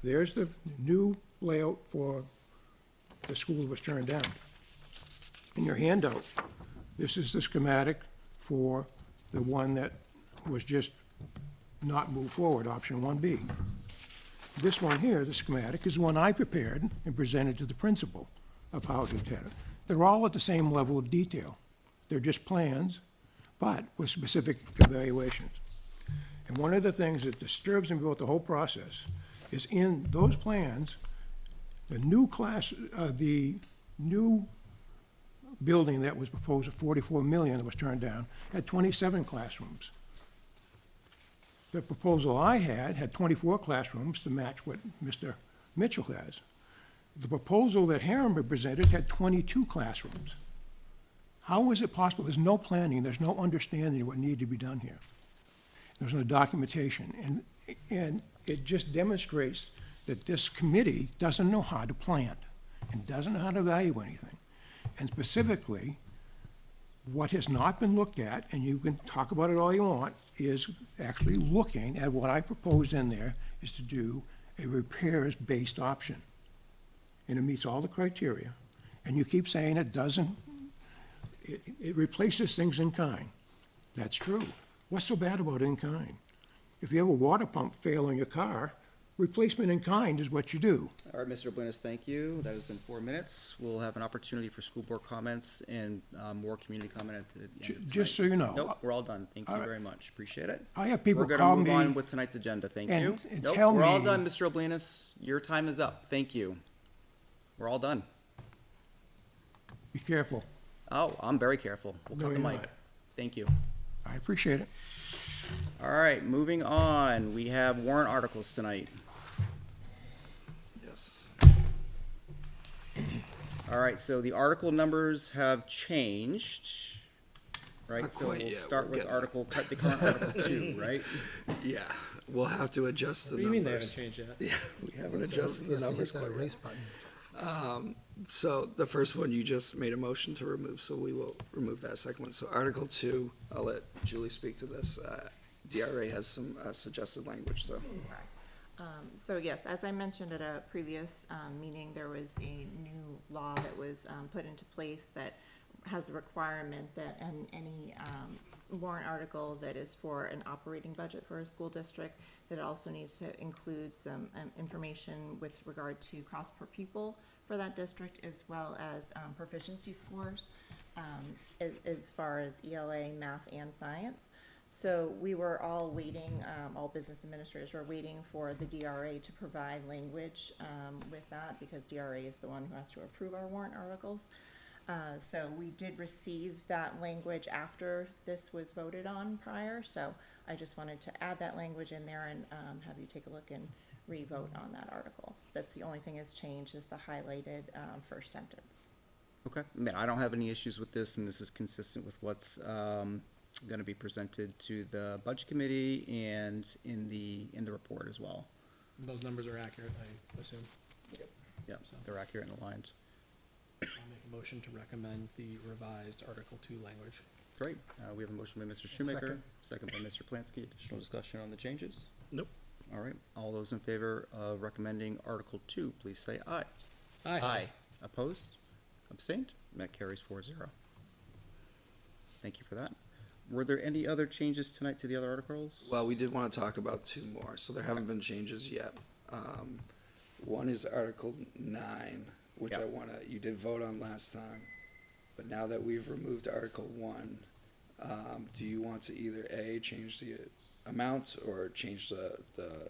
There's the new layout for the school that was turned down. In your handout, this is the schematic for the one that was just not moved forward, option 1B. This one here, the schematic, is one I prepared and presented to the principal of Housing Tenant. They're all at the same level of detail. They're just plans, but with specific evaluations. And one of the things that disturbs me about the whole process is in those plans, the new building that was proposed at $44 million that was turned down had 27 classrooms. The proposal I had 24 classrooms to match what Mr. Mitchell has. The proposal that Harriman presented had 22 classrooms. How is it possible? There's no planning, there's no understanding of what needed to be done here. There's no documentation, and it just demonstrates that this committee doesn't know how to plan and doesn't know how to value anything. And specifically, what has not been looked at, and you can talk about it all you want, is actually looking at what I proposed in there is to do a repairs-based option. And it meets all the criteria. And you keep saying it doesn't, it replaces things in kind. That's true. What's so bad about in kind? If you have a water pump fail in your car, replacement in kind is what you do. All right, Mr. Blinis, thank you. That has been 4 minutes. We'll have an opportunity for school board comments and more community comment at the end of tonight. Just so you know. Nope, we're all done. Thank you All right. very much. Appreciate it. I have people We're call gonna move me on with tonight's agenda. Thank and you. Nope, tell we're all me- done, Mr. Oblinus. Your time is up. Thank you. We're all done. Be careful. Oh, I'm very careful. We'll No, cut the you're mic. not. Thank you. I appreciate it. All right, moving on. We have warrant articles tonight. Yes. All right, so the article numbers have changed. right? Not So quite we'll yet, start we're with getting Article, the current Article 2, right? Yeah, we'll have to adjust the What do you mean they haven't numbers. changed yet? Yeah, we haven't So adjusted he the has to hit numbers that quite yet. erase button. So the first one you just made a motion to remove, so we will remove that second one. So Article 2, I'll let Julie speak to this. DRA has some suggested language, so. So yes, as I mentioned at a previous meeting, there was a new law that was put into place that has a requirement that any warrant article that is for an operating budget for a school district, that it also needs to include some information with regard to cost per pupil for that district, as well as proficiency scores as far as ELA, math, and science. So we were all waiting, all business administrators were waiting for the DRA to provide language with that, because DRA is the one who has to approve our warrant articles. So we did receive that language after this was voted on prior, so I just wanted to add that language in there and have you take a look and re-vote on that article. That's the only thing that's changed, is the highlighted first sentence. Okay, I mean, I don't have any issues with this, and this is consistent with what's gonna be presented to the Budget Committee and in the report as well. Those numbers are accurate, I assume. Yes. Yeah, they're accurate and aligned. I'll make a motion to recommend the revised Article 2 language. Great, we have a motion by Mr. Shoemaker, Second. second by Mr. Plansky. Additional discussion on the changes? Nope. All right, all those in favor of recommending Article 2, please say aye. Opposed? Abstained? That carries 4-0. Thank you for that. Were there any other changes tonight to the other articles? Well, we did want to talk about two more, so there haven't been changes yet. One is Article 9, which I Yep. you did vote on last time. But now that we've removed Article 1, do you want to either A, change the amount, or change the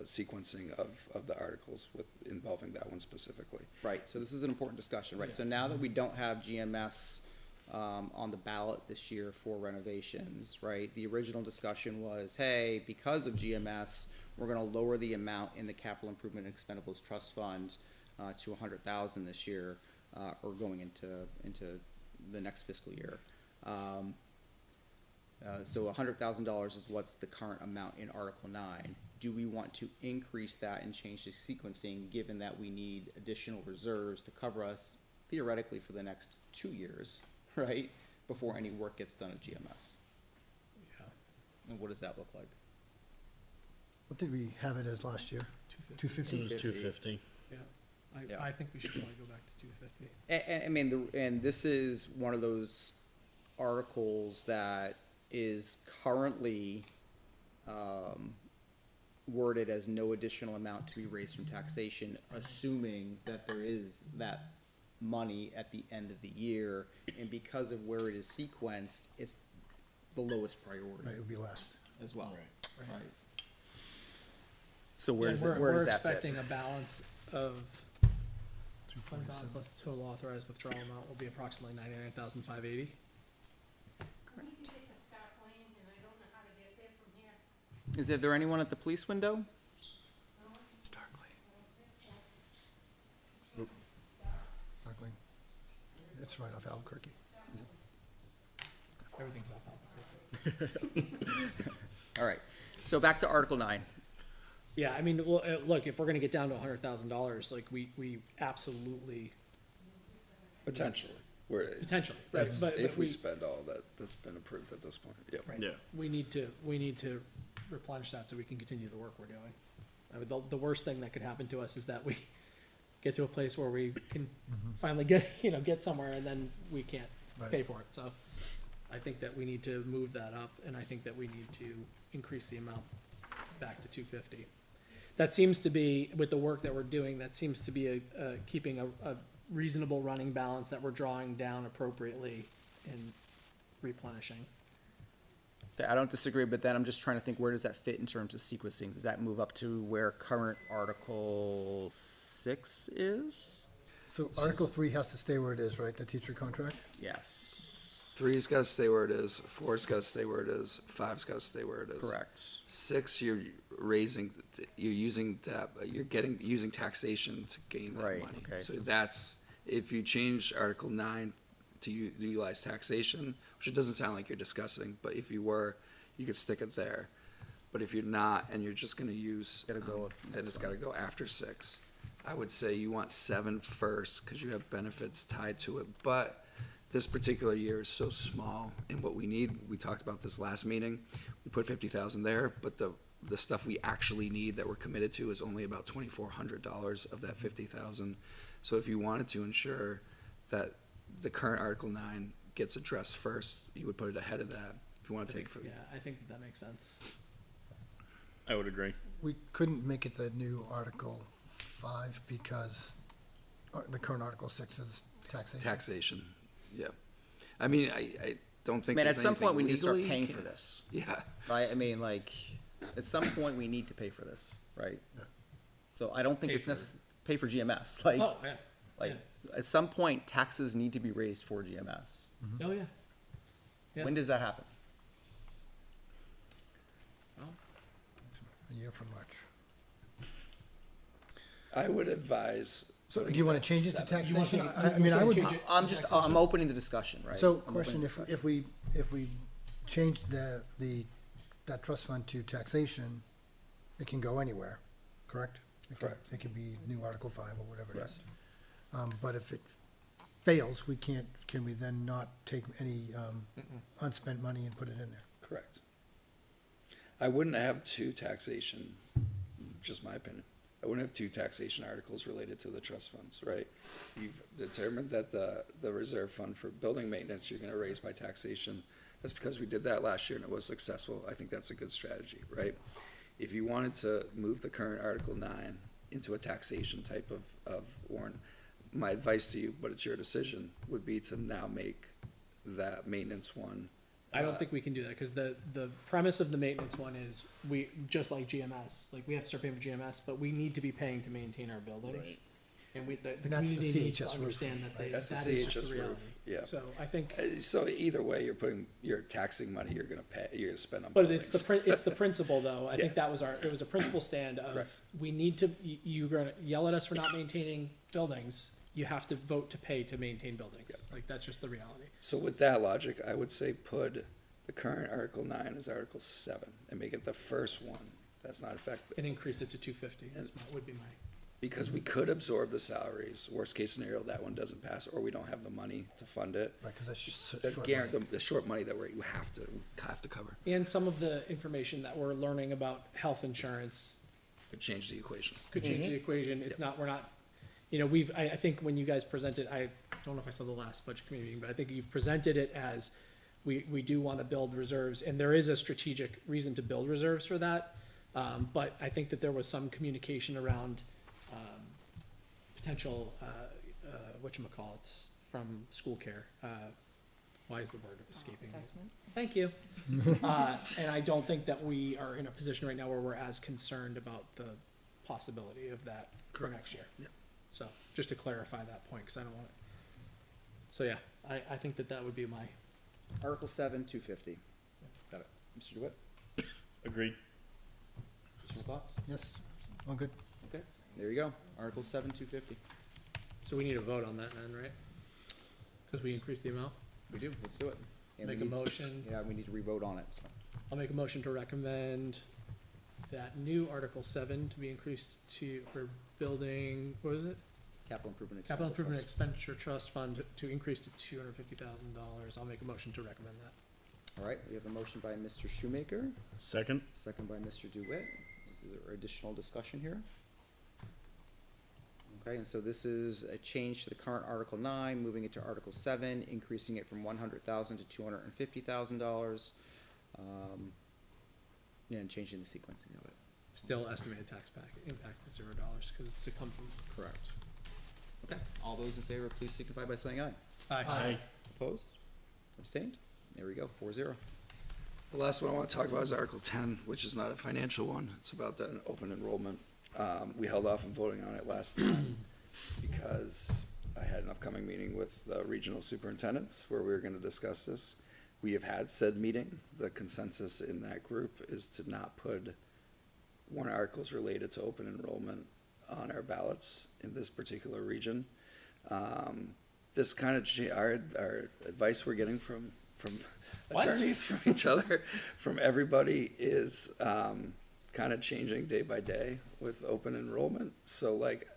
sequencing of the articles involving that one specifically? Right, so this is an important discussion, right? So now that we don't have GMS on the ballot this year for renovations, right? The original discussion was, hey, because of GMS, we're gonna lower the amount in the Capital Improvement and Expendables Trust Fund to $100,000 this year, or going into the next fiscal year. So $100,000 is what's the current amount in Article 9. Do we want to increase that and change the sequencing, given that we need additional reserves to cover us theoretically for the next 2 years, right? Before any work gets done at GMS? Yeah. And what does that look like? What did we have it as last year? 250. 250? It was 250. Yeah. I think we should probably go back to 250. I mean, and this is one of those articles that is currently worded as no additional amount to be raised from taxation, assuming that there is that money at the end of the year, and because of where it is sequenced, it's the lowest priority Right, it would be last. as well. Right. So where does We're that fit? expecting a balance of, fund 247. balance less the total authorized withdrawal amount will be approximately 99,580. Is there anyone at the police window? Starkly. It's right off Albuquerque. Everything's off Albuquerque. All right, so back to Article 9. Yeah, I mean, well, look, if we're gonna get down to $100,000, like, we absolutely, Potentially. We're, potentially, right, that's but if we we, spend all that's been approved at this point, yep. right. Yeah. We need to replenish that so we can continue the work we're doing. I mean, the worst thing that could happen to us is that we get to a place where we can finally get somewhere, and then we can't Right. pay for it, so I think that we need to move that up, and I think that we need to increase the amount back to 250. That seems to be, with the work that we're doing, that seems to be keeping a reasonable running balance that we're drawing down appropriately and replenishing. Okay, I don't disagree, but then I'm just trying to think, where does that fit in terms of sequencing? Does that move up to where current Article 6 is? So Article 3 has to stay where it is, right, the teacher contract? Yes. 3's gotta stay where it is, 4's gotta stay where it is, 5's gotta stay where it is. Correct. 6, you're using taxation to gain that Right, money. okay, So so- that's, if you change Article 9 to utilize taxation, which it doesn't sound like you're discussing, but if you were, you could stick it there. But if you're not, and you're just gonna use, Gotta go then it's gotta go after 6. I would say you want 7 first, cause you have benefits tied to it, but this particular year is so small, and what we need, we talked about this last meeting, we put 50,000 there, but the stuff we actually need that we're committed to is only about $2,400 of that 50,000. So if you wanted to ensure that the current Article 9 gets addressed first, you would put it ahead of that. If you want to take, Yeah, I think that makes sense. I would agree. We couldn't make it the new Article 5 because the current Article 6 is taxation. taxation, yeah. I mean, I don't I think mean, at there's some point, we anything need to start legally paying can- for this, Yeah, right? I mean, like, at some point, we need to pay for this, right? Yeah. So I don't think Pay it's for- necessary, pay for GMS, like, Oh, yeah. like, at some point, taxes need to be raised for GMS. Oh, yeah. Yeah. When does that happen? A year from March. I would advise. So do putting you want at to change it to 7. taxation? change- I mean, I would, change it- I'm just, I'm opening the discussion, right? so I'm opening question, the if discussion. we change that trust fund to taxation, it can go anywhere, correct? Correct. It could be new Article 5 or whatever it is. But if it fails, can we then not take any unspent money and put it in there? Correct. I wouldn't have 2 taxation, just my opinion. I wouldn't have 2 taxation articles related to the trust funds, right? You've determined that the reserve fund for building maintenance, you're gonna raise by taxation. That's because we did that last year and it was successful. I think that's a good strategy, right? If you wanted to move the current Article 9 into a taxation type of warrant, my advice to you, but it's your decision, would be to now make that maintenance one. I don't think we can do that, because the premise of the maintenance one is, we, just like GMS, like, we have to start paying for GMS, but we need to be paying to maintain our buildings. Right. And we, the And that's the community needs to CHS roof, understand that they, That's the that is just CHS the reality. roof, yeah. So I think, So either way, you're taxing money you're gonna spend on but buildings. it's the principle, though. I think Yeah. that was it was a principle stand of, Correct. we need to, you're gonna yell at us for not maintaining buildings, you have to vote to pay to maintain buildings. Like, that's just the reality. So with that logic, I would say put the current Article 9 as Article 7 and make it the first one that's not effective. And increase it to 250, would be my. Because we could absorb the salaries, worst case scenario, that one doesn't pass, or we don't have the money to fund it. Right, because that's just The short guarantee, money. the short money that you have to cover, And some of the information that we're learning about health insurance could change the equation. could change the equation. It's not, we're not, I think when you guys presented, I don't know if I saw the last budget committee meeting, but I think you've presented it as, we do want to build reserves, and there is a strategic reason to build reserves for that. But I think that there was some communication around, potential, whatchamacallits from school care. Why is the word escaping me? Assessment. Thank you. And I don't think that we are in a position right now where we're as concerned about the possibility of that for next year. Yeah. So, just to clarify that point, because I don't want it. So, yeah, I think that would be my, Article 7, 250. Got it. Mr. DeWitt, Agreed. additional thoughts? Yes, all good. Okay, there you go. Article 7, 250. so we need a vote on that then, right? Because we increased the amount. We do, let's do it. And we Make a need to- motion. Yeah, we need to re-vote on it, so. I'll make a motion to recommend that new Article 7 to be increased for building, what is it? Capital Improvement Capital Expenditure Improvement Trust. Expenditure Trust Fund to increase to $250,000. I'll make a motion to recommend that. All right, we have a motion by Mr. Shoemaker, Second? second by Mr. DeWitt. Is there additional discussion here? Okay, and so this is a change to the current Article 9, moving it to Article 7, increasing it from $100,000 to $250,000. And changing the sequencing of it. Still estimated tax impact is $0, because it's to come from. Correct. Okay, all those in favor, please signify by saying aye. Aye. Opposed? Abstained? There we go, 4-0. The last one I want to talk about is Article 10, which is not a financial one. It's about the open enrollment. We held off on voting on it last time because I had an upcoming meeting with the regional superintendents where we were going to discuss this. We have had said meeting. The consensus in that group is to not put warrant articles related to open enrollment on our ballots in this particular region. This kind of, our advice we're getting from from What? attorneys, from each other, from everybody is kind of changing day by day with open enrollment. So like,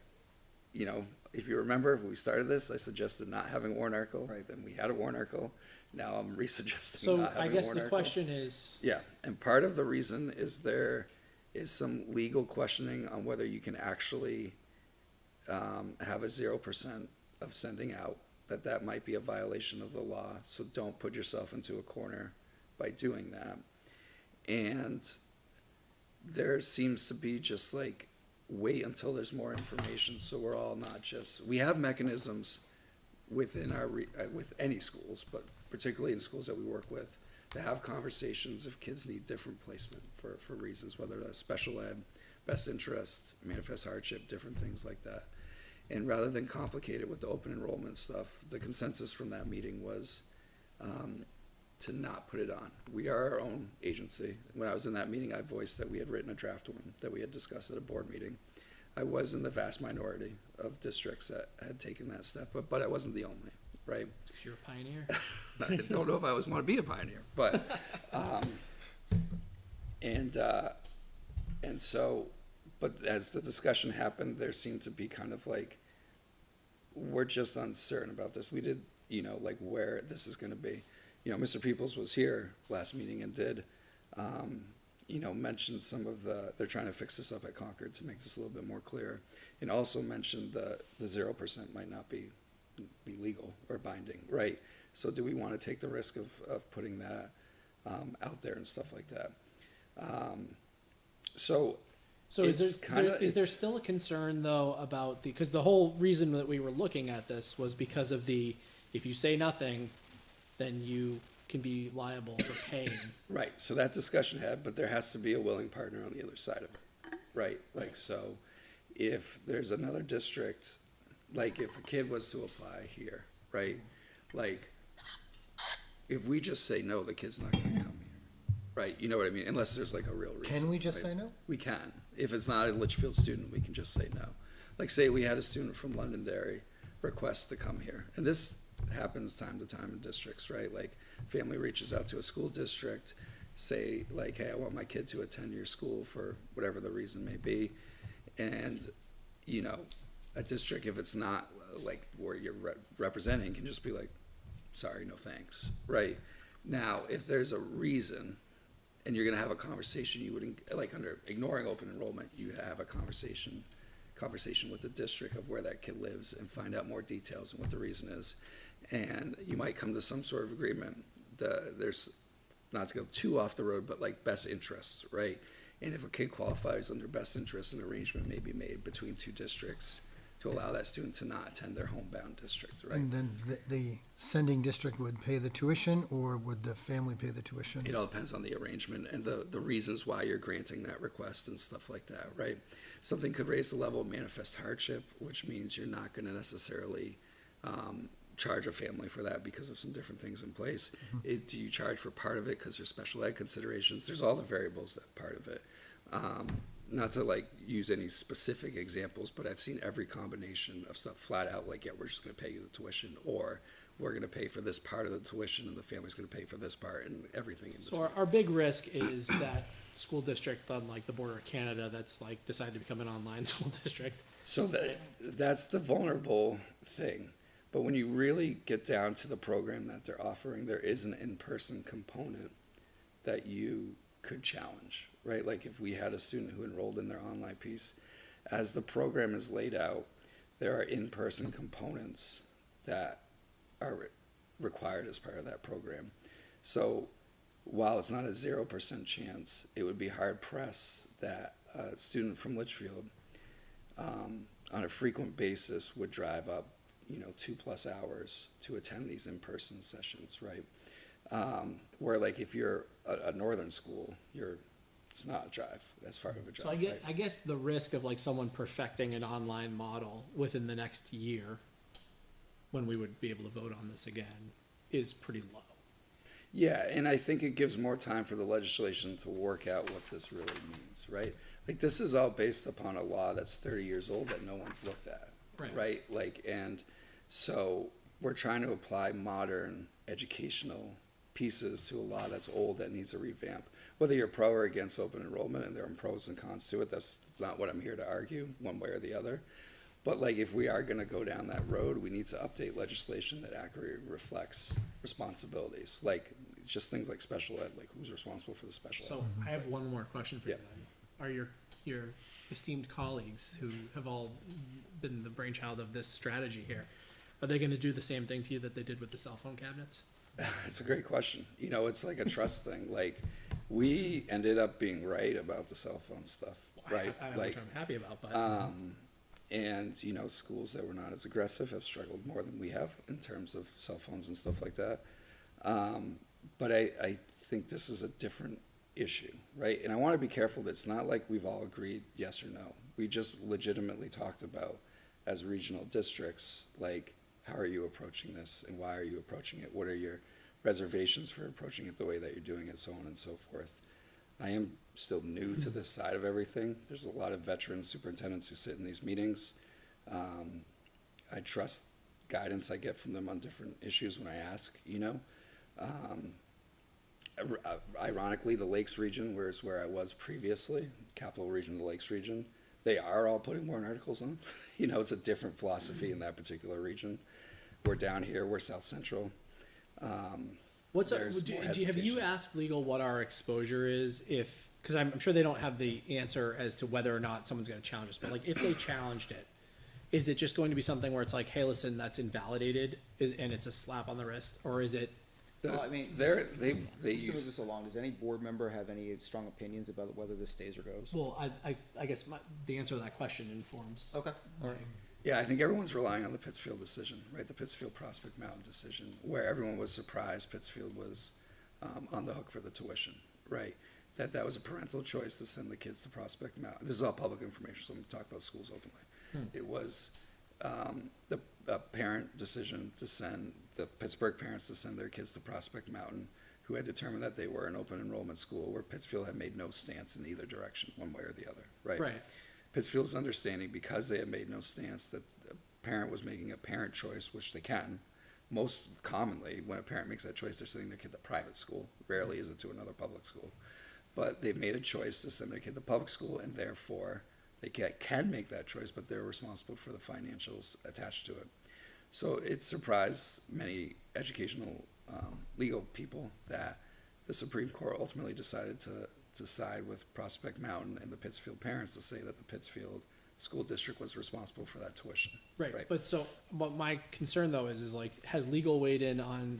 you know, if you remember, when we started this, I suggested not having a warrant article, right? Then we had a warrant article. Now I'm resuggesting So not I having a guess warrant the article. question is, Yeah, and part of the reason is there is some legal questioning on whether you can actually have a 0% of sending out, that might be a violation of the law, so don't put yourself into a corner by doing that. And there seems to be just like, wait until there's more information, so we're all not just, we have mechanisms within our, with any schools, but particularly in schools that we work with, to have conversations if kids need different placement for reasons, whether that's special ed, best interest, manifest hardship, different things like that. And rather than complicate it with the open enrollment stuff, the consensus from that meeting was to not put it on. We are our own agency. When I was in that meeting, I voiced that we had written a draft one that we had discussed at a board meeting. I was in the vast minority of districts that had taken that step, but I wasn't the only, right? you're a pioneer. I don't know if I always want to be a pioneer, but, and so, but as the discussion happened, there seemed to be kind of like, we're just uncertain about this. We did, you know, like where this is gonna be. You know, Mr. Peoples was here last meeting and did, you know, mention some of they're trying to fix this up at Concord to make this a little bit more clear. And also mentioned the 0% might not be legal or binding, right? So do we want to take the risk of putting that out there and stuff like that? So So It's kinda- is there it's- still a concern though about because the whole reason that we were looking at this was because of if you say nothing, then you can be liable for paying. right, so that discussion had, but there has to be a willing partner on the other side of it, right? Like, so if there's another district, like if a kid was to apply here, right? Like, if we just say no, the kid's not gonna come here, right? You know what I mean? Unless there's like a real reason. Can we just right? say no? We can. If it's not a Litchfield student, we can just say no. Like, say we had a student from Londonderry request to come here, and this happens time to time in districts, right? Like, family reaches out to a school district, say like, hey, I want my kid to attend your school for whatever the reason may be. And, you know, a district, if it's not like where you're representing, can just be like, sorry, no thanks, right? Now, if there's a reason, and you're gonna have a conversation, you wouldn't, like under ignoring open enrollment, you have a conversation with the district of where that kid lives and find out more details and what the reason is. And you might come to some sort of agreement. There's, not to go too off the road, but like best interests, right? And if a kid qualifies under best interests, an arrangement may be made between two districts to allow that student to not attend their homebound district, right? And then the sending district would pay the tuition, or would the family pay the tuition? It all depends on the arrangement and the reasons why you're granting that request and stuff like that, right? Something could raise the level of manifest hardship, which means you're not gonna necessarily charge a family for that because of some different things in place. Do you charge for part of it because there's special ed considerations? There's all the variables that part of it. Not to like use any specific examples, but I've seen every combination of stuff flat out like, yeah, we're just gonna pay you the tuition, or we're gonna pay for this part of the tuition and the family's gonna pay for this part, and everything in between. So our big risk is that school district on like the border of Canada that's like decided to become an online school district. So that's the vulnerable thing. But when you really get down to the program that they're offering, there is an in-person component that you could challenge, right? Like if we had a student who enrolled in their online piece, as the program is laid out, there are in-person components that are required as part of that program. So while it's not a 0% chance, it would be hard pressed that a student from Litchfield on a frequent basis would drive up 2+ hours to attend these in-person sessions, right? Where like if you're a northern school, it's not a drive, that's far of a drive. So I guess the risk of like someone perfecting an online model within the next year, when we would be able to vote on this again, is pretty low. Yeah, and I think it gives more time for the legislation to work out what this really means, right? Like this is all based upon a law that's 30 years old that no one's looked at, right? Like, and so we're trying to apply modern educational pieces to a law that's old that needs a revamp. Whether you're pro or against open enrollment, and there are pros and cons to it, that's not what I'm here to argue, one way or the other. But like, if we are gonna go down that road, we need to update legislation that accurately reflects responsibilities. Like, just things like special ed, like who's responsible for the special ed? So I have one more question for you Yeah. then. Are your esteemed colleagues who have all been the brainchild of this strategy here, are they gonna do the same thing to you that they did with the cell phone cabinets? It's a great question. You know, it's like a trust thing. Like, we ended up being right about the cell phone stuff, right? Which Like, I'm happy about, but and, you know, schools that were not as aggressive have struggled more than we have in terms of cell phones and stuff like that. But I think this is a different issue, right? And I want to be careful that it's not like we've all agreed yes or no. We just legitimately talked about, as regional districts, like, how are you approaching this and why are you approaching it? What are your reservations for approaching it the way that you're doing it, so on and so forth. I am still new to this side of everything. There's a lot of veteran superintendents who sit in these meetings. I trust guidance I get from them on different issues when I ask, you know. Ironically, the Lakes region, where I was previously, Capital Region, the Lakes region, they are all putting warrant articles on. You know, it's a different philosophy in that particular region. We're down here, we're South Central. There's more have you hesitation. asked legal what our exposure is if, because I'm sure they don't have the answer as to whether or not someone's gonna challenge us, but like, if they challenged it, is it just going to be something where it's like, hey, listen, that's invalidated, and it's a slap on the wrist, or is it, Well, I mean, they just to move use, this along, does any board member have any strong opinions about whether this stays or goes? well, I guess the answer to that question informs. Okay, all right. yeah, I think everyone's relying on the Pittsfield decision, right? The Pittsfield Prospect Mountain decision, where everyone was surprised Pittsfield was on the hook for the tuition, right? That was a parental choice to send the kids to Prospect Mountain. This is all public information, so I'm talking about schools openly. It was the parent decision to send, the Pittsburgh parents to send their kids to Prospect Mountain, who had determined that they were an open enrollment school, where Pittsfield had made no stance in either direction, one way or the other, right? Right. Pittsfield's understanding, because they had made no stance, that the parent was making a parent choice, which they can. Most commonly, when a parent makes that choice, they're sending their kid to private school. Rarely is it to another public school. But they've made a choice to send their kid to public school, and therefore they can make that choice, but they're responsible for the financials attached to it. So it surprised many educational legal people that the Supreme Court ultimately decided to side with Prospect Mountain and the Pittsfield parents to say that the Pittsfield school district was responsible for that tuition. Right, but so, what my concern though is like, has legal weighed in on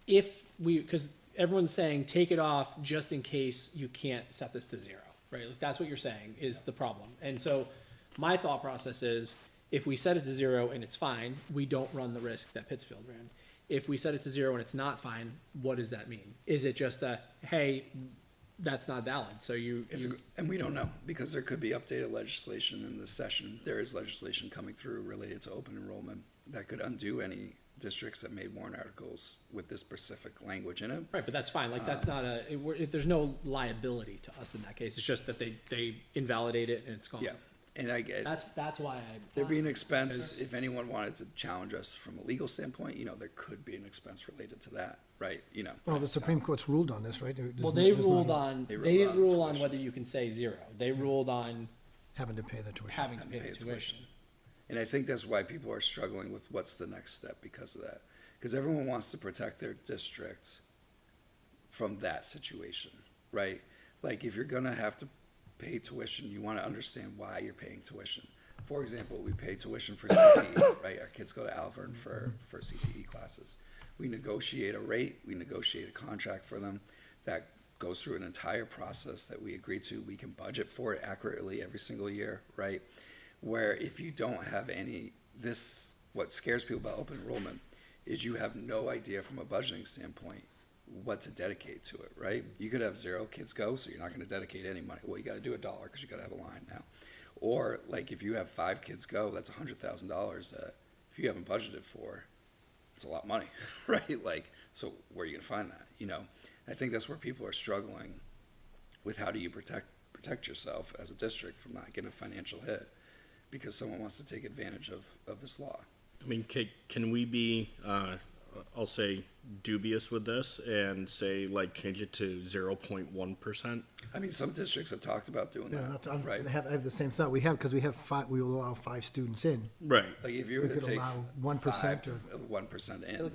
if we, because everyone's saying take it off just in case you can't set this to zero, right? Like, that's what you're saying is the problem. And so my thought process is, if we set it to zero and it's fine, we don't run the risk that Pittsfield ran. If we set it to zero and it's not fine, what does that mean? Is it just a, hey, that's not valid, so And we don't know, because there could be updated legislation in this session. There is legislation coming through related to open enrollment that could undo any districts that made warrant articles with this specific language in it. right, but that's fine, like, that's not there's no liability to us in that case, it's just that they invalidate it and it's gone. Yeah, and I get, That's why there'd be an expense, Because- if anyone wanted to challenge us from a legal standpoint, you know, there could be an expense related to that, right? You know. Well, the Supreme Court's ruled on this, right? Well, they ruled on, They they ruled didn't on rule on tuition. whether you can say zero. They ruled on Having to pay the tuition. having to pay the tuition. And I think that's why people are struggling with what's the next step because of that. Because everyone wants to protect their district from that situation, right? Like, if you're gonna have to pay tuition, you wanna understand why you're paying tuition. For example, we pay tuition for CTE, right? Our kids go to Alvern for CTE classes. We negotiate a rate, we negotiate a contract for them that goes through an entire process that we agree to. We can budget for it accurately every single year, right? Where if you don't have what scares people about open enrollment is you have no idea from a budgeting standpoint what to dedicate to it, right? You could have 0 kids go, so you're not gonna dedicate any money. Well, you gotta do $1 because you gotta have a line now. Or like, if you have 5 kids go, that's $100,000 that if you haven't budgeted for, it's a lot of money, right? Like, so where are you gonna find that, you know? I think that's where people are struggling with how do you protect yourself as a district from not getting a financial hit because someone wants to take advantage of this law. I mean, can we be I'll say dubious with this and say like change it to 0.1%. I mean, some districts have talked about doing Yeah, that, right? I have the same thought. Because we have five, we will allow 5 students in. Right. Like if you were We to could take allow 1% 1% in or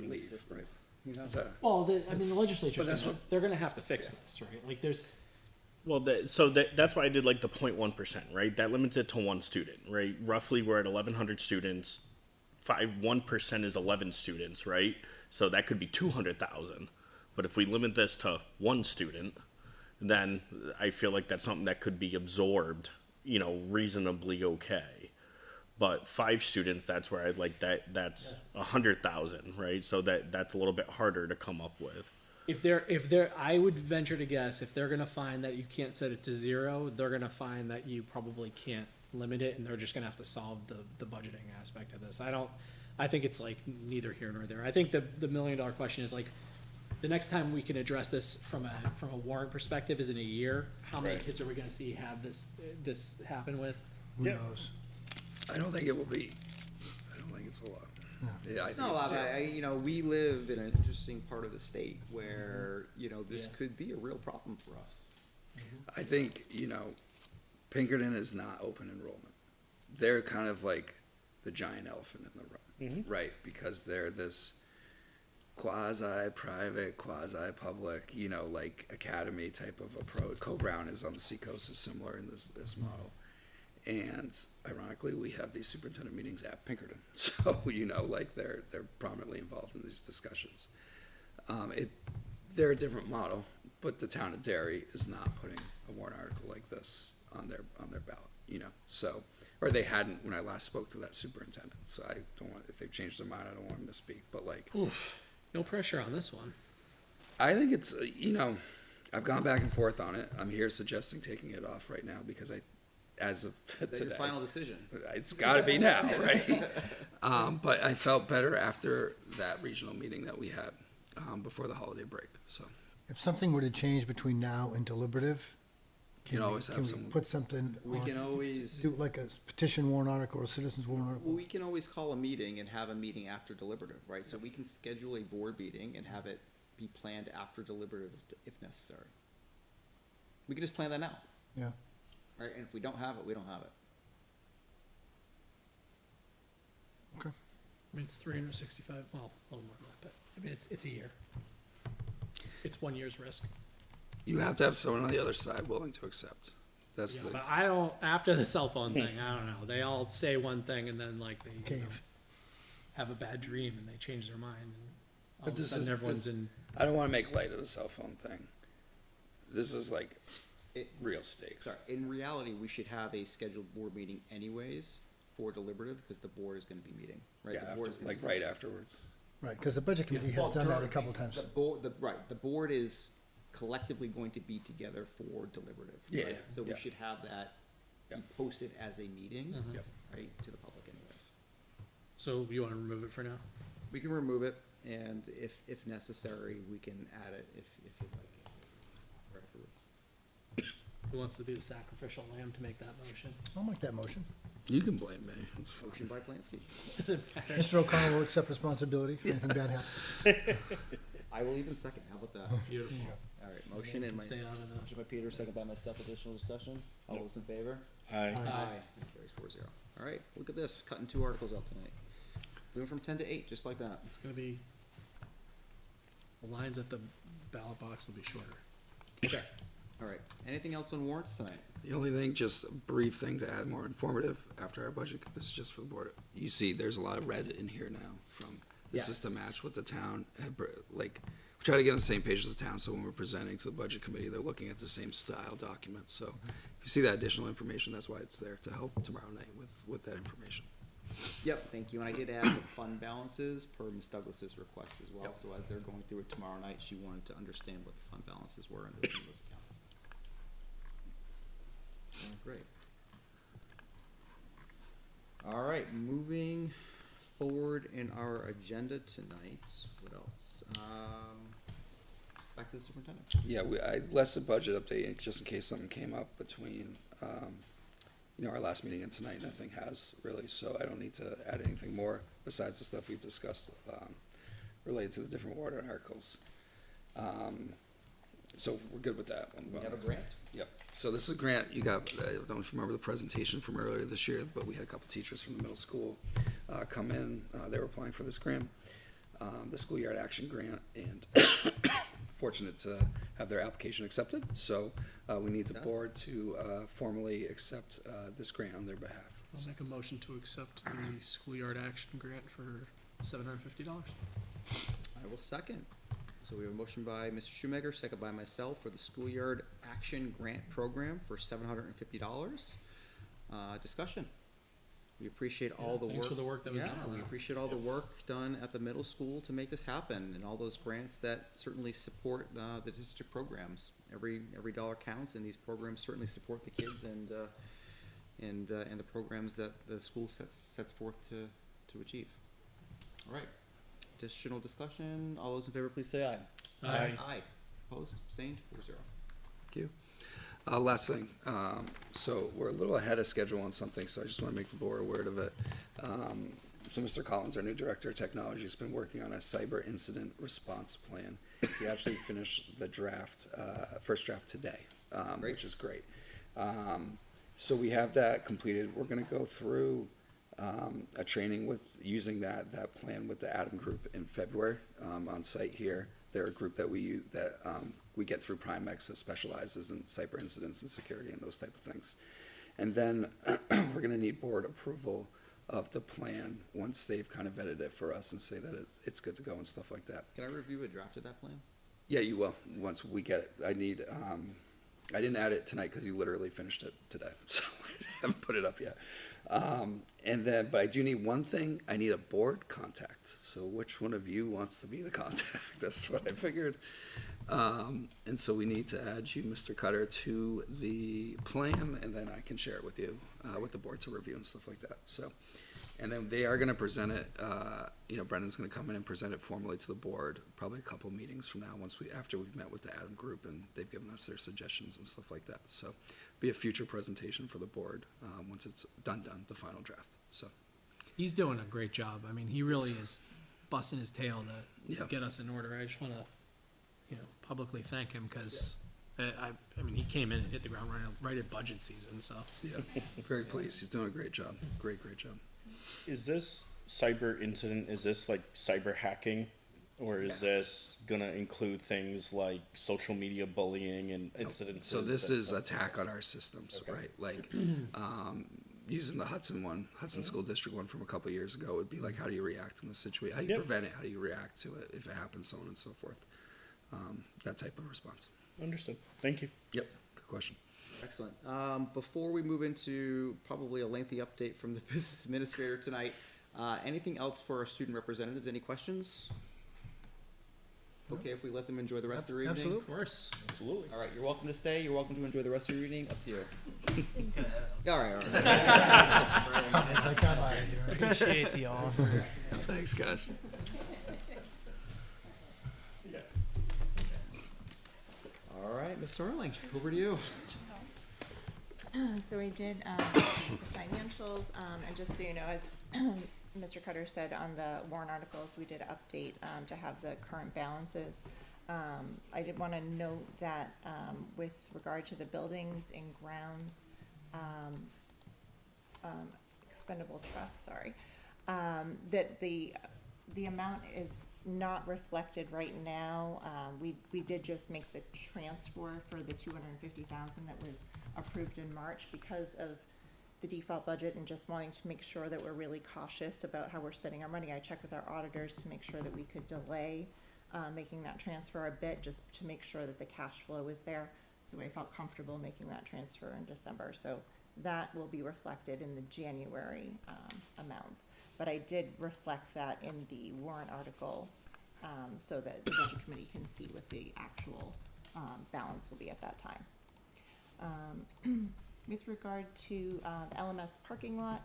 leave, right? That's a- Well, I mean, the legislature's But that's gonna, they're gonna have to fix this, right? Like, there's, Well, that's why I did like the 0.1%, right? That limits it to one student, right? Roughly, we're at 1,100 students. 1% is 11 students, right? So that could be 200,000. But if we limit this to one student, then I feel like that's something that could be absorbed, reasonably okay. But 5 students, that's where I'd like that's 100,000, right? So that's a little bit harder to come up with. if they're, I would venture to guess, if they're gonna find that you can't set it to 0, they're gonna find that you probably can't limit it, and they're just gonna have to solve the budgeting aspect of this. I think it's like neither here nor there. I think the $1 million question is like, the next time we can address this from a warrant perspective is in a year. How many Right. kids are we gonna see have this happen with? Who knows? I don't think it will be, I don't think it's a lot. Yeah, I It's think not a lot. zero. We live in an interesting part of the state where, this Yeah. could be a real problem for us. I think, Pinkerton is not open enrollment. They're kind of like the giant elephant in the room, right? Because they're this quasi-private, quasi-public, like academy type of approach. Co-Brown is on the Seacoast, is similar in this model. And ironically, we have these superintendent meetings at Pinkerton. So, like they're prominently involved in these discussions. They're a different model, but the town of Derry is not putting a warrant article like this on their ballot, so, or they hadn't when I last spoke to that superintendent. So I don't want, if they've changed their mind, I don't want them to speak, but like, Oof, no pressure on this one. I think it's, I've gone back and forth on it. I'm here suggesting taking it off right now because as of Is that today. your final decision? It's gotta be now, right? But I felt better after that regional meeting that we had, before the holiday break, so. If something were to change between now and deliberative, You can always have can we someone, put something We can on, always, do like a petition warrant article or a citizens warrant article? we can always call a meeting and have a meeting after deliberative, right? So we can schedule a board meeting and have it be planned after deliberative if necessary. We can just plan that now. Yeah. Right, and if we don't have it, we don't have it. Okay. I mean, it's 365, well, a little more than that, but, I mean, it's a year. It's 1 year's risk. you have to have someone on the other side willing to accept. That's Yeah, the, but I don't, after the cell phone thing, I don't know, they all say one thing and then like they, Cave. have a bad dream and they change their mind and all But of a this sudden is- everyone's this- in, I don't wanna make light of the cell phone thing. This is like It- real stakes. Sorry, in reality, we should have a scheduled board meeting anyways for deliberative, because the board is gonna be meeting, right? Yeah, The board is after, gonna like be- right afterwards. Right, because the budget committee Well, has done that a during- couple times. The board is collectively going to be together for deliberative. Yeah, right? So we yeah. should have that be Yeah. posted as a meeting, Yep. right, to the public anyways. so you wanna remove it for now? We can remove it, and if necessary, we can add it if you'd like. Or afterwards. Who wants to be the sacrificial lamb to make that motion? I'll make that motion. You can blame me, it's fine. Motion by Plansky. Doesn't matter. Mr. O'Connell will accept responsibility if anything bad happens. I will even second, how about that? Beautiful. All right, motion and my, Stay on in motion by Peter, second by myself, additional discussion, all those in favor? Aye. Aye. Carries 4-0. All right, look at this, cutting 2 articles out tonight. We went from 10 to 8, just like that. It's gonna be, the lines at the ballot box will be shorter. Okay. All right, anything else on warrants tonight? The only thing, just a brief thing to add, more informative, after our budget, this is just for the board. You see, there's a lot of red in here now from, this is to Yes. match what the town had, like, we try to get on the same page as the town, so when we're presenting to the budget committee, they're looking at the same style document. So if you see that additional information, that's why it's there, to help tomorrow night with that information. Yep, thank you, and I did add the fund balances per Ms. Douglas's request as well, Yep. so as they're going through it tomorrow night, she wanted to understand what the fund balances were under some of those accounts. Great. All right, moving forward in our agenda tonight, what else? Back to the superintendent. Yeah, I less a budget update, just in case something came up between, our last meeting and tonight, nothing has really, so I don't need to add anything more besides the stuff we discussed, related to the different warrant articles. So we're good with that one. We have a grant? Yep. So this is a grant you got, I don't know if you remember the presentation from earlier this year, but we had a couple teachers from the middle school come in. They were applying for this grant, the schoolyard action grant, and fortunate to have their application accepted. So we need the board to formally accept this grant on their behalf. I'll make a motion to accept the schoolyard action grant for $750. I will second. So we have a motion by Mr. Shoemaker, second by myself for the Schoolyard Action Grant Program for $750. Discussion. We appreciate all the work. Thanks for the work that was done on We that. appreciate all the work done at the middle school to make this happen, and all those grants that certainly support the district programs. Every dollar counts, and these programs certainly support the kids and the programs that the school sets forth to achieve. All right. Additional discussion. All those in favor, please say aye. Aye. Aye. Opposed? Abstained? 4-0. Thank you. Last thing, so we're a little ahead of schedule on something, so I just want to make the board aware of it. So Mr. Collins, our new Director of Technology, has been working on a cyber incident response plan. He actually finished the draft, first draft today, which is great. So we have that completed. We're gonna go through a training with using that plan with the Adam Group in February on site here. They're a group that we get through Primex that specializes in cyber incidents and security and those type of things. And then we're gonna need board approval of the plan once they've kind of vetted it for us and say that it's good to go and stuff like that. Can I review a draft of that plan? Yeah, you will, once we get it. I need, I didn't add it tonight because you literally finished it today, so I haven't put it up yet. And then, but I do need one thing, I need a board contact. So which one of you wants to be the contact? That's what I figured. And so we need to add you, Mr. Cutter, to the plan, and then I can share it with you, with the board to review and stuff like that, so. And then they are gonna present it, Brendan's gonna come in and present it formally to the board, probably a couple meetings from now, after we've met with the Adam Group and they've given us their suggestions and stuff like that. So, be a future presentation for the board, once it's done, the final draft, so. He's doing a great job. I mean, he really is busting his tail to Yeah. get us in order. I just want to, publicly thank him because, I mean, he came in and hit the ground running right at budget season, so. Yeah, very pleased, he's doing a great job, great job. Is this cyber incident, is this like cyber hacking? Or is this gonna include things like social media bullying and incidents? So this is attack on our systems, Okay. right? Like, using the Hudson School District one from a couple years ago would be like, how do you react in this situation? How do you Yep. prevent it? How do you react to it if it happens, so on and so forth? That type of response. Understood. Thank you. Yep, good question. Excellent. Before we move into probably a lengthy update from the business administrator tonight, anything else for our student representatives? Any questions? Okay, if we let them enjoy the rest of their evening? Absolutely. Of course. Absolutely. All right, you're welcome to stay. You're welcome to enjoy the rest of your evening. Up to you. All right. It's like I'm out of here. Appreciate the offer. Thanks, guys. All right, Ms. Sterling, over to you. So we did, the financials, and just so you know, as Mr. Cutter said on the warrant articles, we did update, to have the current balances. I did wanna note that, with regard to the buildings and grounds, expendable trust, sorry, that the amount is not reflected right now. We did just make the transfer for the $250,000 that was approved in March because of the default budget and just wanting to make sure that we're really cautious about how we're spending our money. I checked with our auditors to make sure that we could delay making that transfer a bit, just to make sure that the cash flow is there. So I felt comfortable making that transfer in December. So that will be reflected in the January amounts. But I did reflect that in the warrant articles, so that the budget committee can see what the actual balance will be at that time. With regard to the LMS parking lot,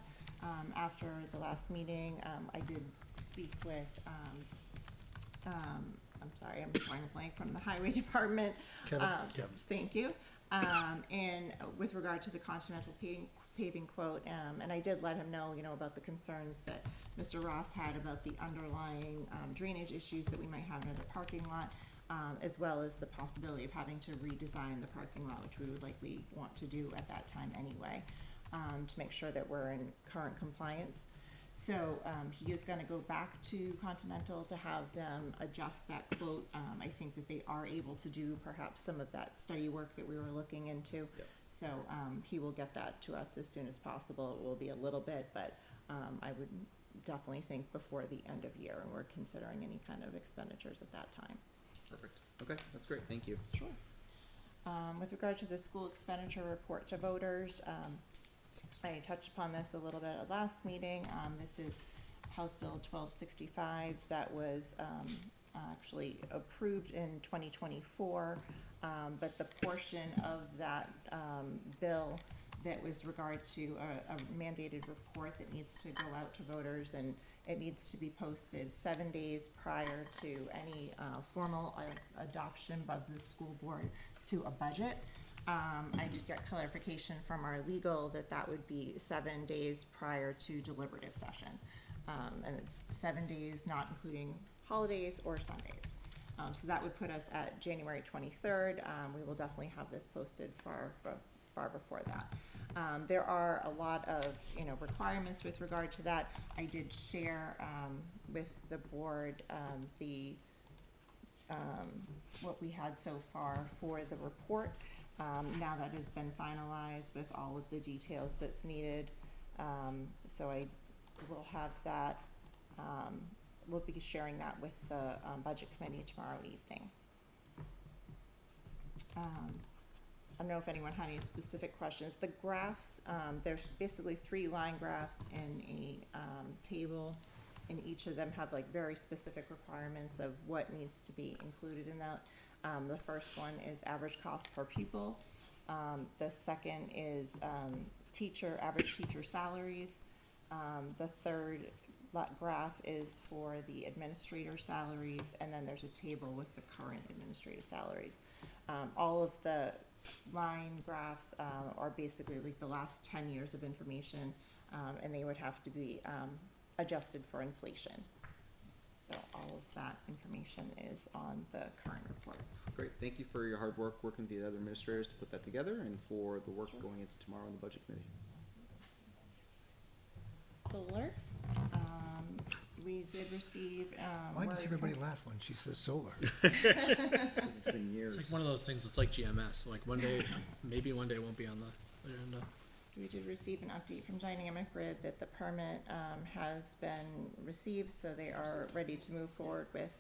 after the last meeting, I did speak with, I'm sorry, I'm drawing a blank, from the highway department. Kevin. Thank you. And with regard to the Continental paving quote, and I did let him know, about the concerns that Mr. Ross had about the underlying drainage issues that we might have in the parking lot, as well as the possibility of having to redesign the parking lot, which we would likely want to do at that time anyway, to make sure that we're in current compliance. So, he is gonna go back to Continental to have them adjust that quote. I think that they are able to do perhaps some of that study work that we were looking into. So, he will get that to us as soon as possible. It will be a little bit, but, I would definitely think before the end of year, and we're considering any kind of expenditures at that time. Perfect. Okay, that's great. Thank you. Sure. With regard to the school expenditure report to voters, I touched upon this a little bit at last meeting. This is House Bill 1265 that was actually approved in 2024, but the portion of that bill that was regard to a mandated report that needs to go out to voters, and it needs to be posted 7 days prior to any formal adoption by the school board to a budget. I did get clarification from our legal that would be 7 days prior to deliberative session. And it's 7 days, not including holidays or Sundays. So that would put us at January 23rd. We will definitely have this posted far before that. There are a lot of, requirements with regard to that. I did share, with the board, what we had so far for the report. Now that has been finalized with all of the details that's needed. So I will have that, we'll be sharing that with the, budget committee tomorrow evening. I don't know if anyone had any specific questions. The graphs, there's basically 3 line graphs in a table, and each of them have like very specific requirements of what needs to be included in that. The first one is average cost per pupil. The second is average teacher salaries. The third graph is for the administrator salaries, and then there's a table with the current administrative salaries. All of the line graphs are basically like the last 10 years of information, and they would have to be adjusted for inflation. So all of that information is on the current report. Great. Thank you for your hard work working with the other administrators to put that together, and for the work going into tomorrow in the budget committee. Solar, we did receive, Why does word everybody from- laugh when she says solar? It's been years. It's like one of those things, it's like GMS, like maybe one day it won't be on the agenda. So we did receive an update from Dynamic Grid that the permit has been received, so they are ready to move forward with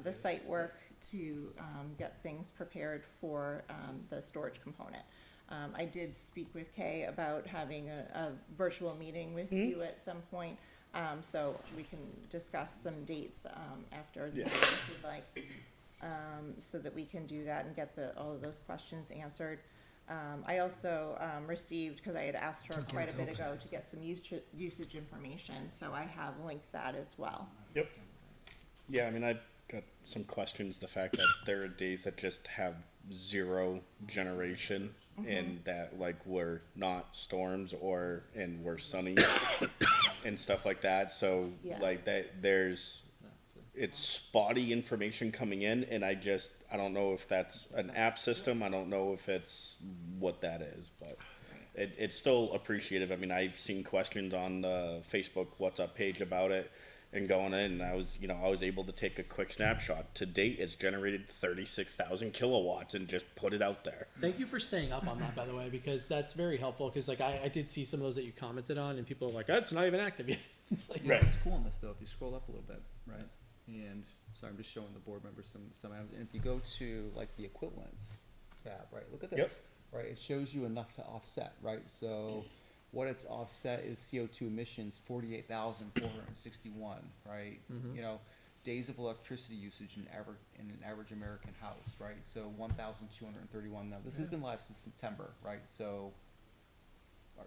the site work to get things prepared for the storage component. I did speak with Kay about having a virtual meeting with you at some point, so we can discuss some dates after the meeting if you'd like, so that we can do that and get all of those questions answered. I also received, because I had asked her quite a bit ago to get some usage information, so I have linked that as well. Yep. Yeah, I mean, I've got some questions. The fact that there are days that just have 0 generation, and that like we're not storms and we're sunny and stuff like that. So Yes. like it's spotty information coming in, and I don't know if that's an app system. I don't know if it's what that is, but it's still appreciative. I mean, I've seen questions on the Facebook WhatsApp page about it, and going in, and I was able to take a quick snapshot. To date, it's generated 36,000 kilowatts and just put it out there. Thank you for staying up on that, by the way, because that's very helpful, because like I did see some of those that you commented on, and people are like, oh, it's not even active yet. It's like, Right. What's cool in this though, if you scroll up a little bit, right? And so I'm just showing the board members some items. And if you go to like the equivalents tab, right? Look at this, Yep. right? It shows you enough to offset, right? So what it's offset is CO2 emissions, 48,461, right? Days of electricity usage in an average American house, right? So 1,231. Now this has been live since September, right? So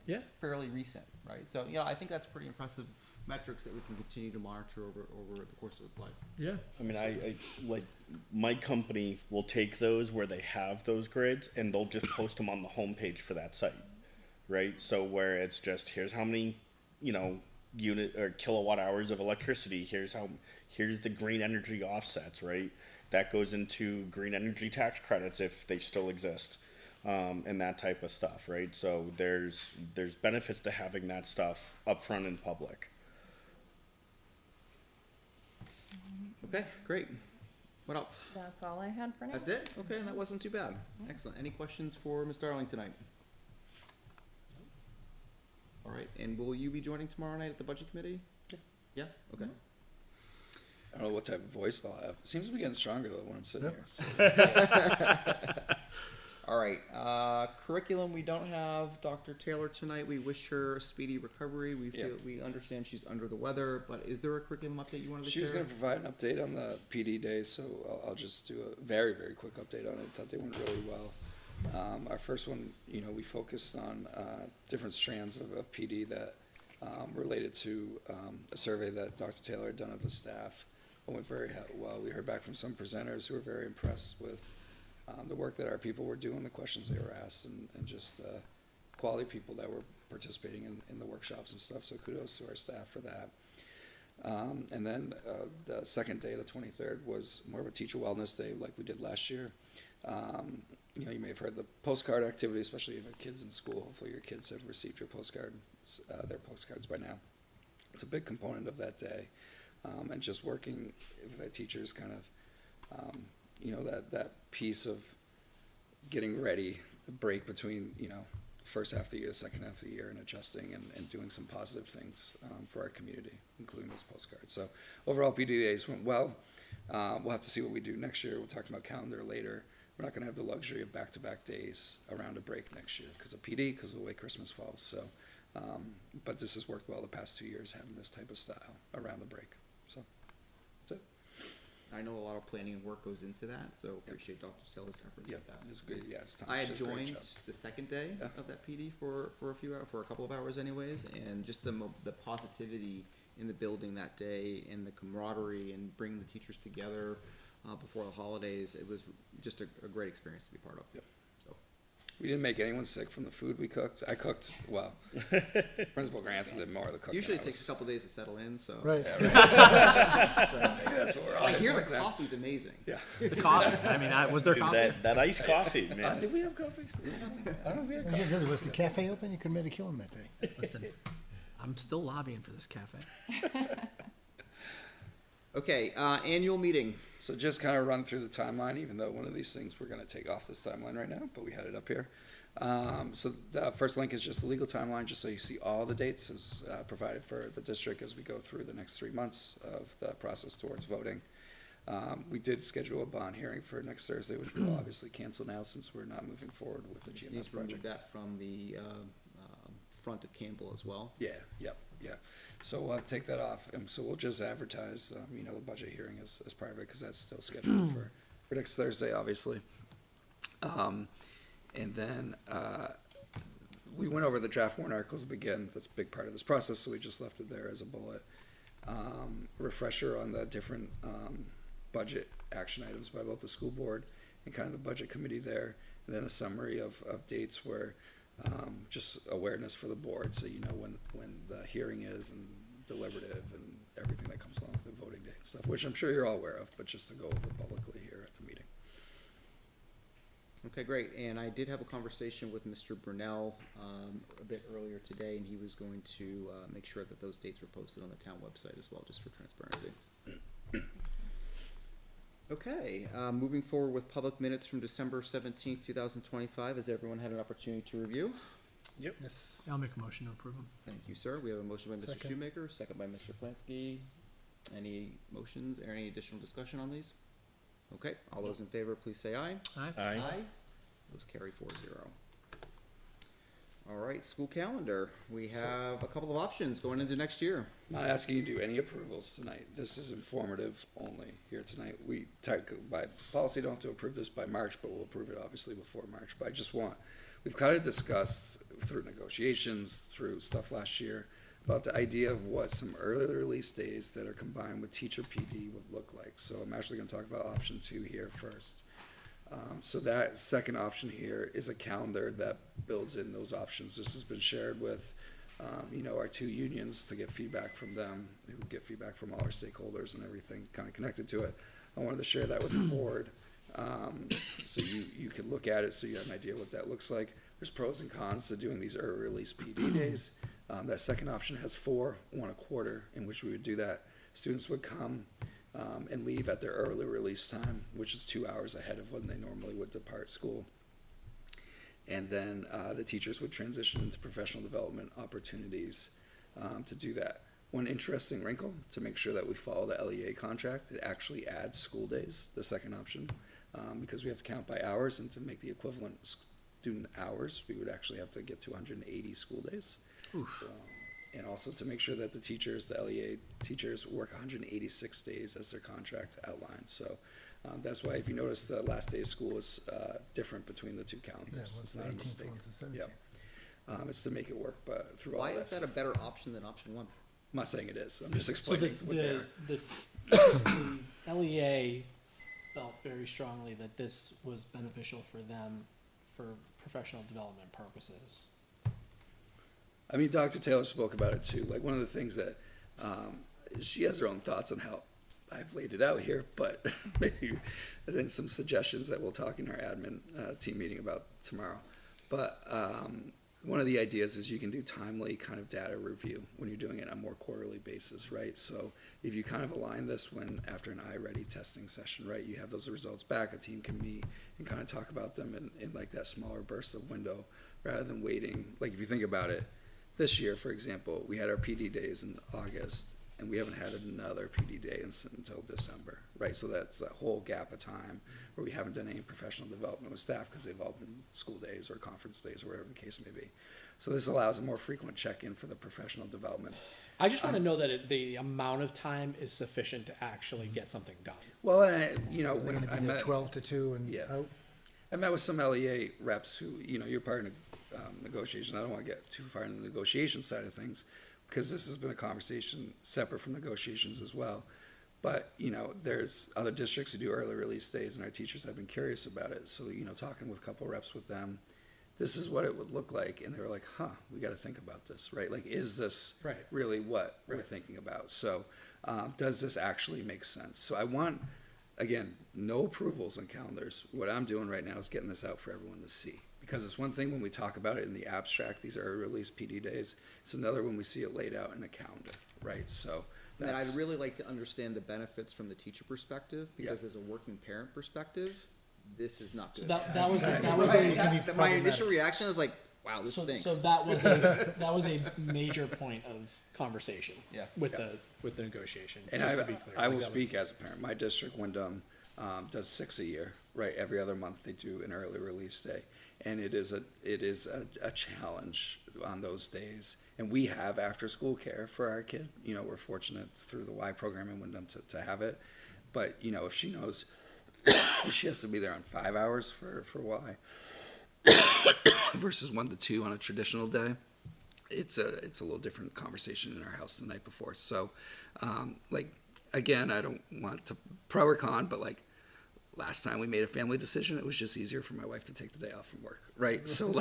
Yeah. fairly recent, right? So I think that's pretty impressive metrics that we can continue to monitor over the course of its life. Yeah. I mean, I like my company will take those where they have those grids, and they'll just post them on the homepage for that site. right? So where it's just, here's how many, unit or kilowatt hours of electricity, here's the green energy offsets, right? That goes into green energy tax credits if they still exist, and that type of stuff, right? So there's benefits to having that stuff upfront in public. Okay, great. What else? That's all I had for now. That's it? Okay, that wasn't too bad. Excellent. Any questions for Ms. Darling tonight? All right, and will you be joining tomorrow night at the Budget Committee? Yeah. Yeah, okay. I don't know what type of voice I'll have. It seems to be getting stronger though when I'm sitting here. So. All right, curriculum, we don't have Dr. Taylor tonight. We wish her a speedy recovery. We understand she's under the weather, but is there a curriculum update you wanted to She share? was going to provide an update on the PD days, so I'll just do a very, very quick update on it. Thought they went really well. Our first one, we focused on different strands of PD that related to a survey that Dr. Taylor had done of the staff. It went very well. We heard back from some presenters who were very impressed with the work that our people were doing, the questions they were asked, and just quality people that were participating in the workshops and stuff. So kudos to our staff for that. And then the second day, the 23rd, was more of a teacher wellness day like we did last year. You may have heard the postcard activity, especially if you have kids in school. Hopefully your kids have received their postcards by now. It's a big component of that day. And just working with our teachers kind of, that piece of getting ready, the break between, first half of the year, the second half of the year, and adjusting and doing some positive things for our community, including those postcards. So overall, PD days went well. We'll have to see what we do next year. We'll talk about calendar later. We're not going to have the luxury of back-to-back days around a break next year because of PD, because of the way Christmas falls. So, but this has worked well the past 2 years, having this type of style around the break. So that's it. I know a lot of planning and work goes into that, so appreciate Dr. Taylor's efforts Yeah, with that. it's good. Yeah, it's time. I She had did a great joined job. the second day Yeah. of that PD for a couple of hours anyways, and just the positivity in the building that day and the camaraderie and bringing the teachers together before the holidays, it was just a great experience to be part of. Yep. So, We didn't make anyone sick from the food we cooked. I cooked well. Principal Grantham did more of the cooking. usually it I takes a was- couple days to settle in, so. Right. That's what we're all I hear the like that. coffee's amazing. Yeah. The coffee, I mean, was there Dude, coffee? that iced coffee, man. Did we have coffee? I don't know if we had coffee. Really, was the cafe open? You couldn't maybe kill him that day. Listen, I'm still lobbying for this cafe. Okay, annual meeting. So just kind of run through the timeline, even though one of these things we're going to take off this timeline right now, but we had it up here. So the first link is just the legal timeline, just so you see all the dates as provided for the district as we go through the next 3 months of the process towards voting. We did schedule a bond hearing for next Thursday, which we'll obviously cancel now since we're not moving forward with the Just need GMS to remove project. that from the front of Campbell as well. Yeah, yep, yeah. So we'll have to take that off, and so we'll just advertise, the budget hearing as part of it, because that's still scheduled for next Thursday, obviously. And then, we went over the draft warrant articles again, that's a big part of this process, so we just left it there as a bullet. Refresher on the different, budget action items by both the school board and kind of the budget committee there, and then a summary of dates where, just awareness for the board, so you know when the hearing is and deliberative and everything that comes along with the voting day and stuff, which I'm sure you're all aware of, but just to go over publicly here at the meeting. Okay, great. And I did have a conversation with Mr. Brunel a bit earlier today, and he was going to make sure that those dates were posted on the town website as well, just for transparency. Okay, moving forward with public minutes from December 17th, 2025. Has everyone had an opportunity to review? Yes. I'll make a motion to approve them. Thank you, sir. We have a motion by Mr. Second. Shoemaker, second by Mr. Plansky. Any motions or any additional discussion on these? Okay, all those in favor, please say aye. Aye. Those carry 4-0. All right, school calendar. We have a couple of options going into next year. I'm not asking you to do any approvals tonight. This is informative only here tonight. We, by policy, don't have to approve this by March, but we'll approve it obviously before March. But I just we've kind of discussed through negotiations, through stuff last year, about the idea of what some early release days that are combined with teacher PD would look like. So I'm actually going to talk about option 2 here first. So that second option here is a calendar that builds in those options. This has been shared with, our two unions to get feedback from them, who get feedback from all our stakeholders and everything kind of connected to it. I wanted to share that with the board, so you could look at it so you have an idea what that looks like. There's pros and cons to doing these early release PD days. That second option has 4, 1 a quarter, in which we would do that. Students would come and leave at their early release time, which is 2 hours ahead of when they normally would depart school. And then the teachers would transition into professional development opportunities to do that. One interesting wrinkle to make sure that we follow the LEA contract, it actually adds school days, the second option, because we have to count by hours, and to make the equivalent student hours, we would actually have to get to 180 school days. And also to make sure that the teachers, the LEA teachers, work 186 days as their contract outlines. So that's why, if you notice, the last day of school is different between the two calendars. Yeah, It's one's the not a 18th, mistake. one's the 17th. Yep. It's to make it work, but through all Why that is that a stuff. better option than option one? I'm not saying it is. I'm just So explaining what they are. the LEA felt very strongly that this was beneficial for them for professional development purposes. I mean, Dr. Taylor spoke about it too. Like, one of the things that she has her own thoughts on how I've laid it out here, but maybe then some suggestions that we'll talk in our admin team meeting about tomorrow. But one of the ideas is you can do timely kind of data review when you're doing it on a more quarterly basis, right? So if you kind of align this when after an iReady testing session, right, you have those results back, a team can meet and kind of talk about them in like that smaller burst of window, rather than waiting. Like, if you think about it, this year, for example, we had our PD days in August, and we haven't had another PD day until December, right? So that's a whole gap of time where we haven't done any professional development with staff, because they've all been school days or conference days or whatever the case may be. So this allows a more frequent check-in for the professional development. I just want to know that the amount of time is sufficient to actually get something done. Well, when We're gonna I be there met, 12 to 2 and Yeah. out. I met with some LEA reps who, you're part of negotiation. I don't want to get too far into the negotiation side of things, because this has been a conversation separate from negotiations as well. But, there's other districts who do early release days, and our teachers have been curious about it. So, talking with a couple reps with them, this is what it would look like. And they were like, we got to think about this, right? Like, is this Right. really what we're thinking about? So, does this actually make sense? So I want, again, no approvals on calendars. What I'm doing right now is getting this out for everyone to see. Because it's one thing when we talk about it in the abstract, these are release PD days. It's another when we see it laid out in a calendar, right? So And I'd that's, really like to understand the benefits from the teacher perspective, because as a working parent perspective, this is not So good. that was a My initial reaction is like, wow, this so, stinks. so that was a major point of conversation. Yeah. With the negotiation. and just to be clear. I will Like, that was- speak as a parent. My district, Wyndham, does 6 a year, right? Every other month they do an early release day. And it is a challenge on those days. And we have after-school care for our kid. We're fortunate through the Y program in Wyndham to have it. But, if she knows she has to be there on 5 hours for Y versus 1 to 2 on a traditional day, it's a little different conversation in our house the night before. So, again, I don't want to pro or con, but last time we made a family decision, it was just easier for my wife to take the day off from work, right? So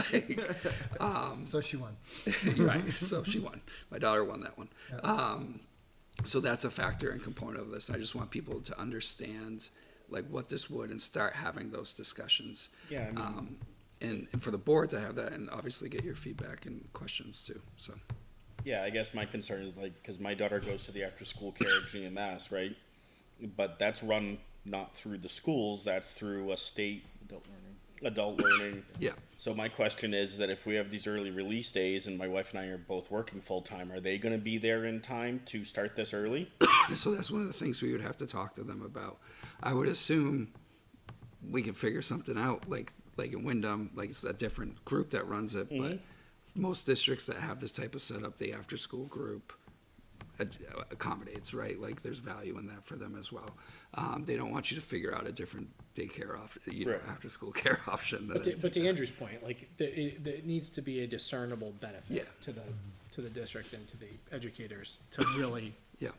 So she won. right. So she won. My daughter won that one. So that's a factor and component of this. I just want people to understand what this would, and start having those discussions. Yeah, I mean, And for the board to have that, and obviously get your feedback and questions too. So yeah, I guess my concern is because my daughter goes to the after-school care at GMS, right? But that's run not through the schools, that's through a state adult learning. yeah. So my question is that if we have these early release days and my wife and I are both working full-time, are they going to be there in time to start this early? So that's one of the things we would have to talk to them about. I would assume we can figure something out, like in Wyndham, it's a different group that runs it, but most districts that have this type of setup, the after-school group accommodates, right? There's value in that for them as well. They don't want you to figure out a different daycare Right. after-school care option. But to Andrew's point, it needs to be a discernible benefit Yeah. to the district and to the educators to really Yeah.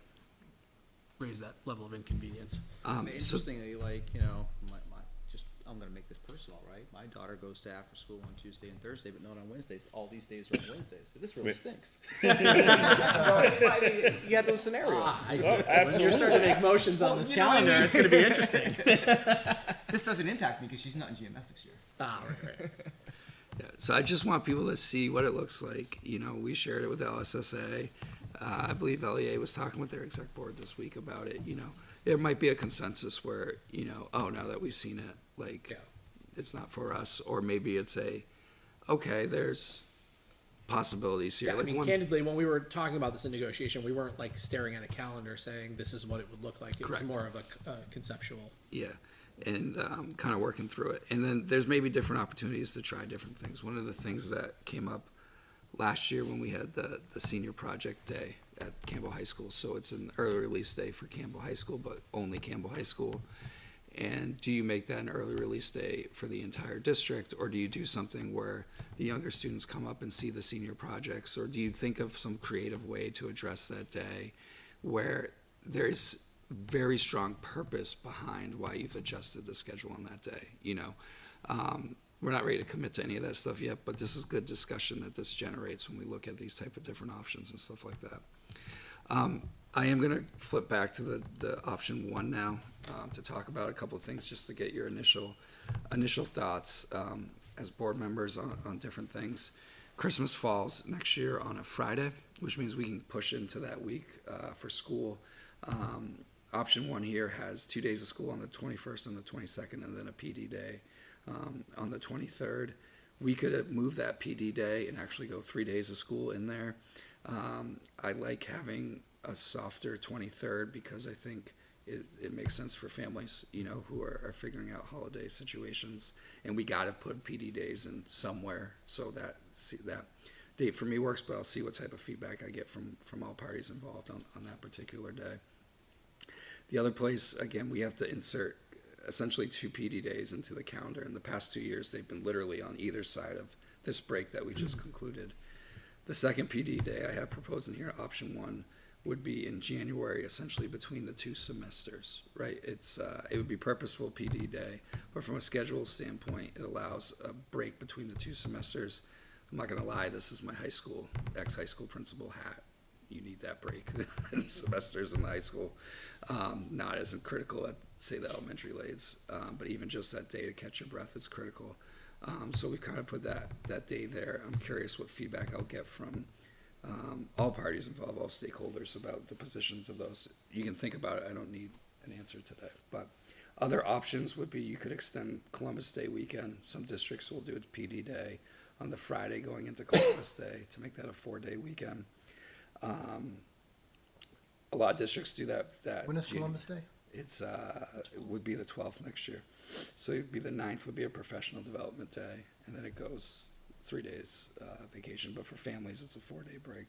raise that level of inconvenience. So Interestingly, I'm gonna make this personal, right? My daughter goes to after school on Tuesday and Thursday, but not on Wednesdays. All these days are on Wednesdays, so this really stinks. I mean, you have those scenarios. I see. So when you're starting to make motions on Well, this you know what I calendar, mean? it's gonna be interesting. This doesn't impact me because she's not in GMS next year. Right. Yeah, so I just want people to see what it looks like. You know, we shared it with LSSA. I believe LEA was talking with their exec board this week about it. You know, there might be a consensus where, you know, oh, now that we've seen it, like, Yeah. it's not for us. Or maybe it's okay, there's possibilities here. Yeah, I Like mean, one- candidly, when we were talking about this in negotiation, we weren't like staring at a calendar saying this is what it would look like. It Correct. was more of a conceptual. Yeah, and kind of working through it. And then there's maybe different opportunities to try different things. One of the things that came up last year when we had the senior project day at Campbell High School, so it's an early release day for Campbell High School, but only Campbell High School. And do you make that an early release day for the entire district, or do you do something where the younger students come up and see the senior projects, or do you think of some creative way to address that day where there's very strong purpose behind why you've adjusted the schedule on that day? You know, we're not ready to commit to any of that stuff yet, but this is good discussion that this generates when we look at these type of different options and stuff like that. I am going to flip back to the option one now to talk about a couple of things, just to get your initial thoughts as board members on different things. Christmas falls next year on a Friday, which means we can push into that week for school. Option one here has 2 days of school on the 21st and the 22nd, and then a PD day on the 23rd. We could move that PD day and actually go 3 days of school in there. I like having a softer 23rd because I think it makes sense for families, you know, who are figuring out holiday situations. And we got to put PD days in somewhere so that date for me works, but I'll see what type of feedback I get from all parties involved on that particular day. The other place, again, we have to insert essentially 2 PD days into the calendar. In the past 2 years, they've been literally on either side of this break that we just concluded. The second PD day I have proposed in here, option one, would be in January, essentially between the 2 semesters, right? It would be purposeful PD day, but from a schedule standpoint, it allows a break between the 2 semesters. I'm not gonna lie, this is my ex-high school principal hat. You need that break in semesters in the high school. Not as critical at, say, the elementary grades, but even just that day to catch your breath is critical. So we've kind of put that day there. I'm curious what feedback I'll get from all parties involved, all stakeholders about the positions of those. You can think about it. I don't need an answer today. But other options would be you could extend Columbus Day weekend. Some districts will do a PD day on the Friday going into Columbus Day to make that a 4-day weekend. A lot of districts do that. When is Columbus Day? It would be the 12th next year. So it'd be the 9th would be a professional development day, and then it goes 3 days vacation. But for families, it's a 4-day break.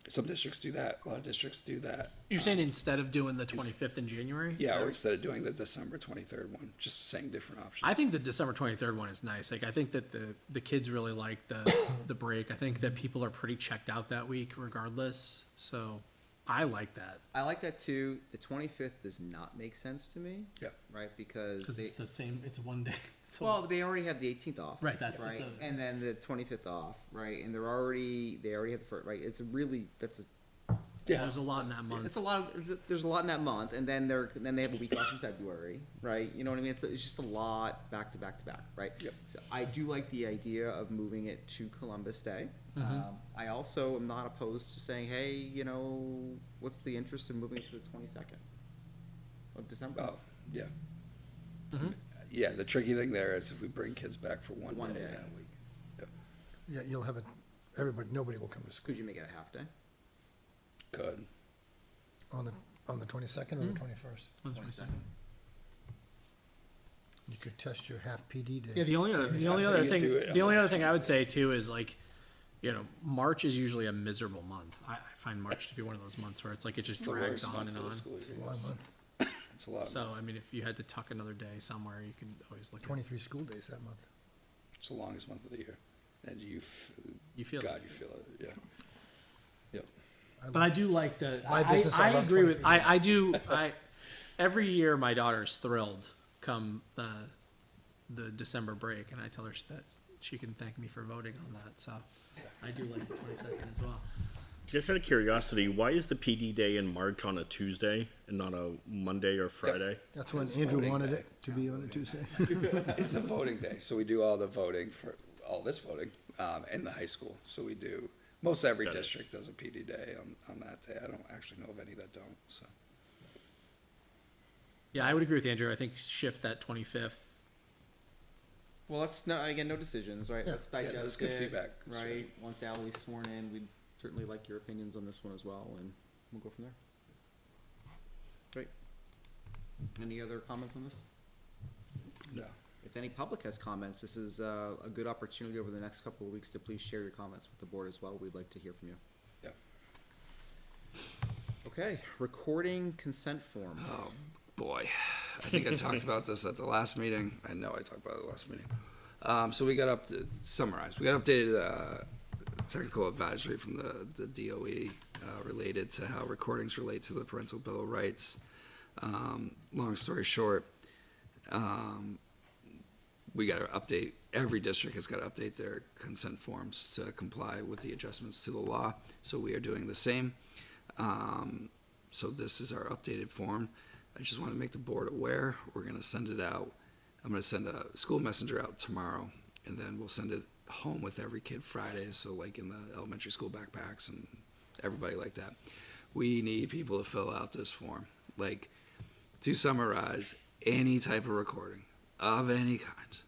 Some districts do that. A lot of districts do that. You're saying instead of doing the 25th in January? Is Yeah, that- or instead of doing the December 23rd one, just saying different options. I think the December 23rd one is nice. Like, I think that the kids really like the break. I think that people are pretty checked out that week regardless. So I like that. I like that too. The 25th does not make sense to me. Yeah. Right, because Because they, it's the same, it's one day. It's well, they already have the 18th off. Right, that's- right, it's a- and then the 25th off, right, and they already have the first, right. It's a really yeah, there's a lot in that month. It's a lot. There's a lot in that month, and then they have a week off in February, right? You know what I mean? It's just a lot back to back to back, right? Yep. So I do like the idea of moving it to Columbus Day. Mm-hmm. I also am not opposed to saying, hey, you know, what's the interest in moving it to the 22nd of December? Oh, yeah. Mhm. Yeah, the tricky thing there is if we bring kids back for one One day day. that week. Yep. Yeah, you'll have nobody will come to school Could you make it a half day? Could. on the 22nd or the 21st. That's what I said. You could test your half PD day. Yeah, the only other you thing, do it the on only that. other thing I would say too is like, you know, March is usually a miserable month. I find March to be one of those months where it's like it just It's the drags worst on month and of the on. school It's a year. long month. It's a lot. So I mean, if you had to tuck another day somewhere, you can always look at. 23 school days that month. It's the longest month of the year. And you You feel God, it. you feel it, yeah. Yep. But I do like the. My business, I love agree with. 23 I do. every year my daughter's thrilled come the December break, and I tell her that she can thank me for voting on that. So I do like the 22nd as well. Just out of curiosity, why is the PD day in March on a Tuesday and not a Monday or Friday? That's when It's Andrew voting wanted day. it to be on a Tuesday. It's a voting day, so we do all the voting for, all this voting, in the high school. So we do, most every Got it. district does a PD day on that day. I don't actually know of any that don't, so. Yeah, I would agree with Andrew. I think shift that 25th. Well, let's, no, again, no decisions, right? Yeah. Let's Yeah, digest that's good it, feedback. right? Once Ally's sworn in, we'd certainly like your opinions on this one as well, and we'll go from there. Great. Any other comments on this? No. If any public has comments, this is a good opportunity over the next couple of weeks to please share your comments with the board as well. We'd like to hear from you. Yeah. Okay, recording consent form. Oh, boy. I think I talked about this at the last meeting. I know I talked about it at the last meeting. So we got summarize. We got updated technical advisory from the DOE related to how recordings relate to the parental bill of rights. Long story short, we got to update, every district has got to update their consent forms to comply with the adjustments to the law. So we are doing the same. So this is our updated form. I just want to make the board aware. We're going to send it out. I'm going to send a school messenger out tomorrow, and then we'll send it home with every kid Friday. So like in the elementary school backpacks and everybody like that. We need people to fill out this form. Like, to summarize, any type of recording of any kind,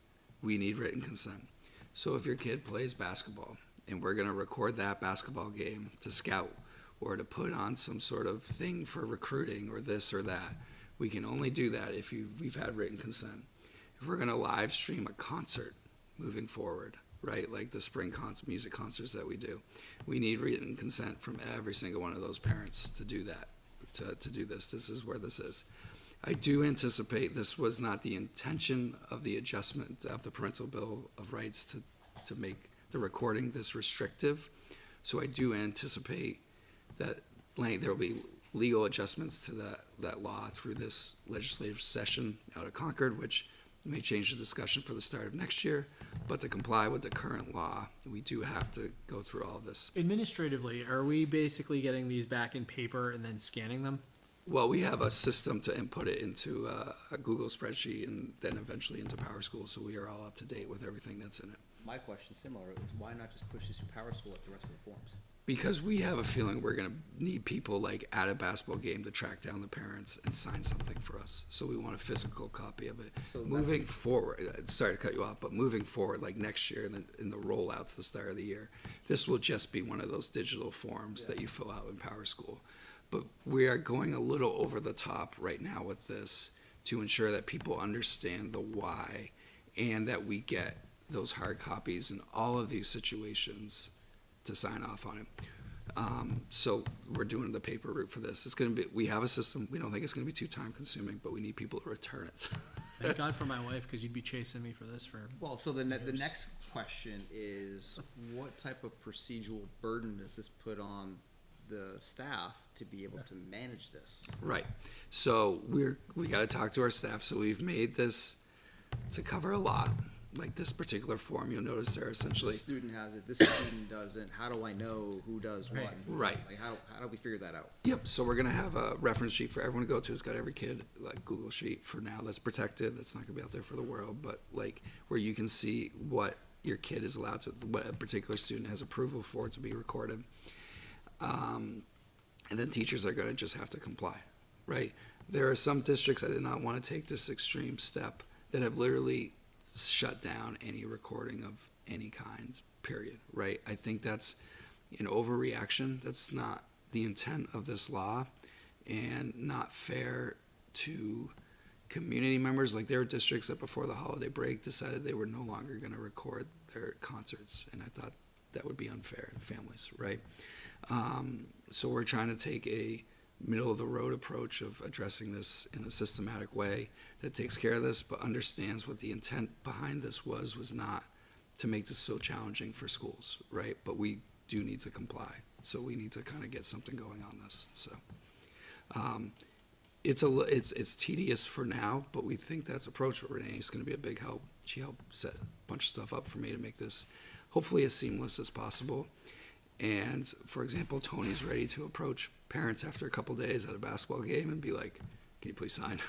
we need written consent. So if your kid plays basketball and we're going to record that basketball game to scout or to put on some sort of thing for recruiting or this or that, we can only do that if we've had written consent. If we're going to live stream a concert moving forward, right, like the spring music concerts that we do, we need written consent from every single one of those parents to do that, to do this. This is where this is. I do anticipate this was not the intention of the adjustment of the parental bill of rights to make the recording this restrictive. So I do anticipate that there will be legal adjustments to that law through this legislative session out of Concord, which may change the discussion for the start of next year. But to comply with the current law, we do have to go through all of this. Administratively, are we basically getting these back in paper and then scanning them? Well, we have a system to input it into a Google spreadsheet and then eventually into PowerSchool, so we are all up to date with everything that's in it. My question similar is why not just push this through PowerSchool like the rest of the forms? Because we have a feeling we're going to need people like at a basketball game to track down the parents and sign something for us. So we want a physical copy of it. So Moving forward, sorry to cut you off, but moving forward, like next year in the rollout to the start of the year, this will just be one of those digital forms that you fill out in PowerSchool. But we are going a little over the top right now with this to ensure that people understand the why and that we get those hard copies in all of these situations to sign off on it. So we're doing the paper route for this. It's going to be, we have a system. We don't think it's going to be too time consuming, but we need people to return it. Thank God for my wife, because you'd be chasing me for this for. Well, so the next question is, what type of procedural burden does this put on the staff to be able to manage this? Right. So we got to talk to our staff. So we've made this to cover a lot. Like this particular form, you'll notice there essentially. This student has it, this student doesn't. How do I know who does what? Right. Like how do we figure that out? Yep, so we're gonna have a reference sheet for everyone to go to. It's got every kid, like Google Sheet for now, that's protected, that's not gonna be out there for the world, but like where you can see what your kid is allowed to, what a particular student has approval for to be recorded. And then teachers are gonna just have to comply, right? There are some districts that did not wanna take this extreme step that have literally shut down any recording of any kind, period, right? I think that's an overreaction. That's not the intent of this law and not fair to community members. Like there are districts that before the holiday break decided they were no longer going to record their concerts, and I thought that would be unfair to families, right? So we're trying to take a middle of the road approach of addressing this in a systematic way that takes care of this, but understands what the intent behind this was not to make this so challenging for schools, right? But we do need to comply. So we need to kind of get something going on this. So it's tedious for now, but we think that's approachable. Renee's going to be a big help. She helped set a bunch of stuff up for me to make this hopefully as seamless as possible. And for example, Tony's ready to approach parents after a couple days at a basketball game and be like, "Can you please sign?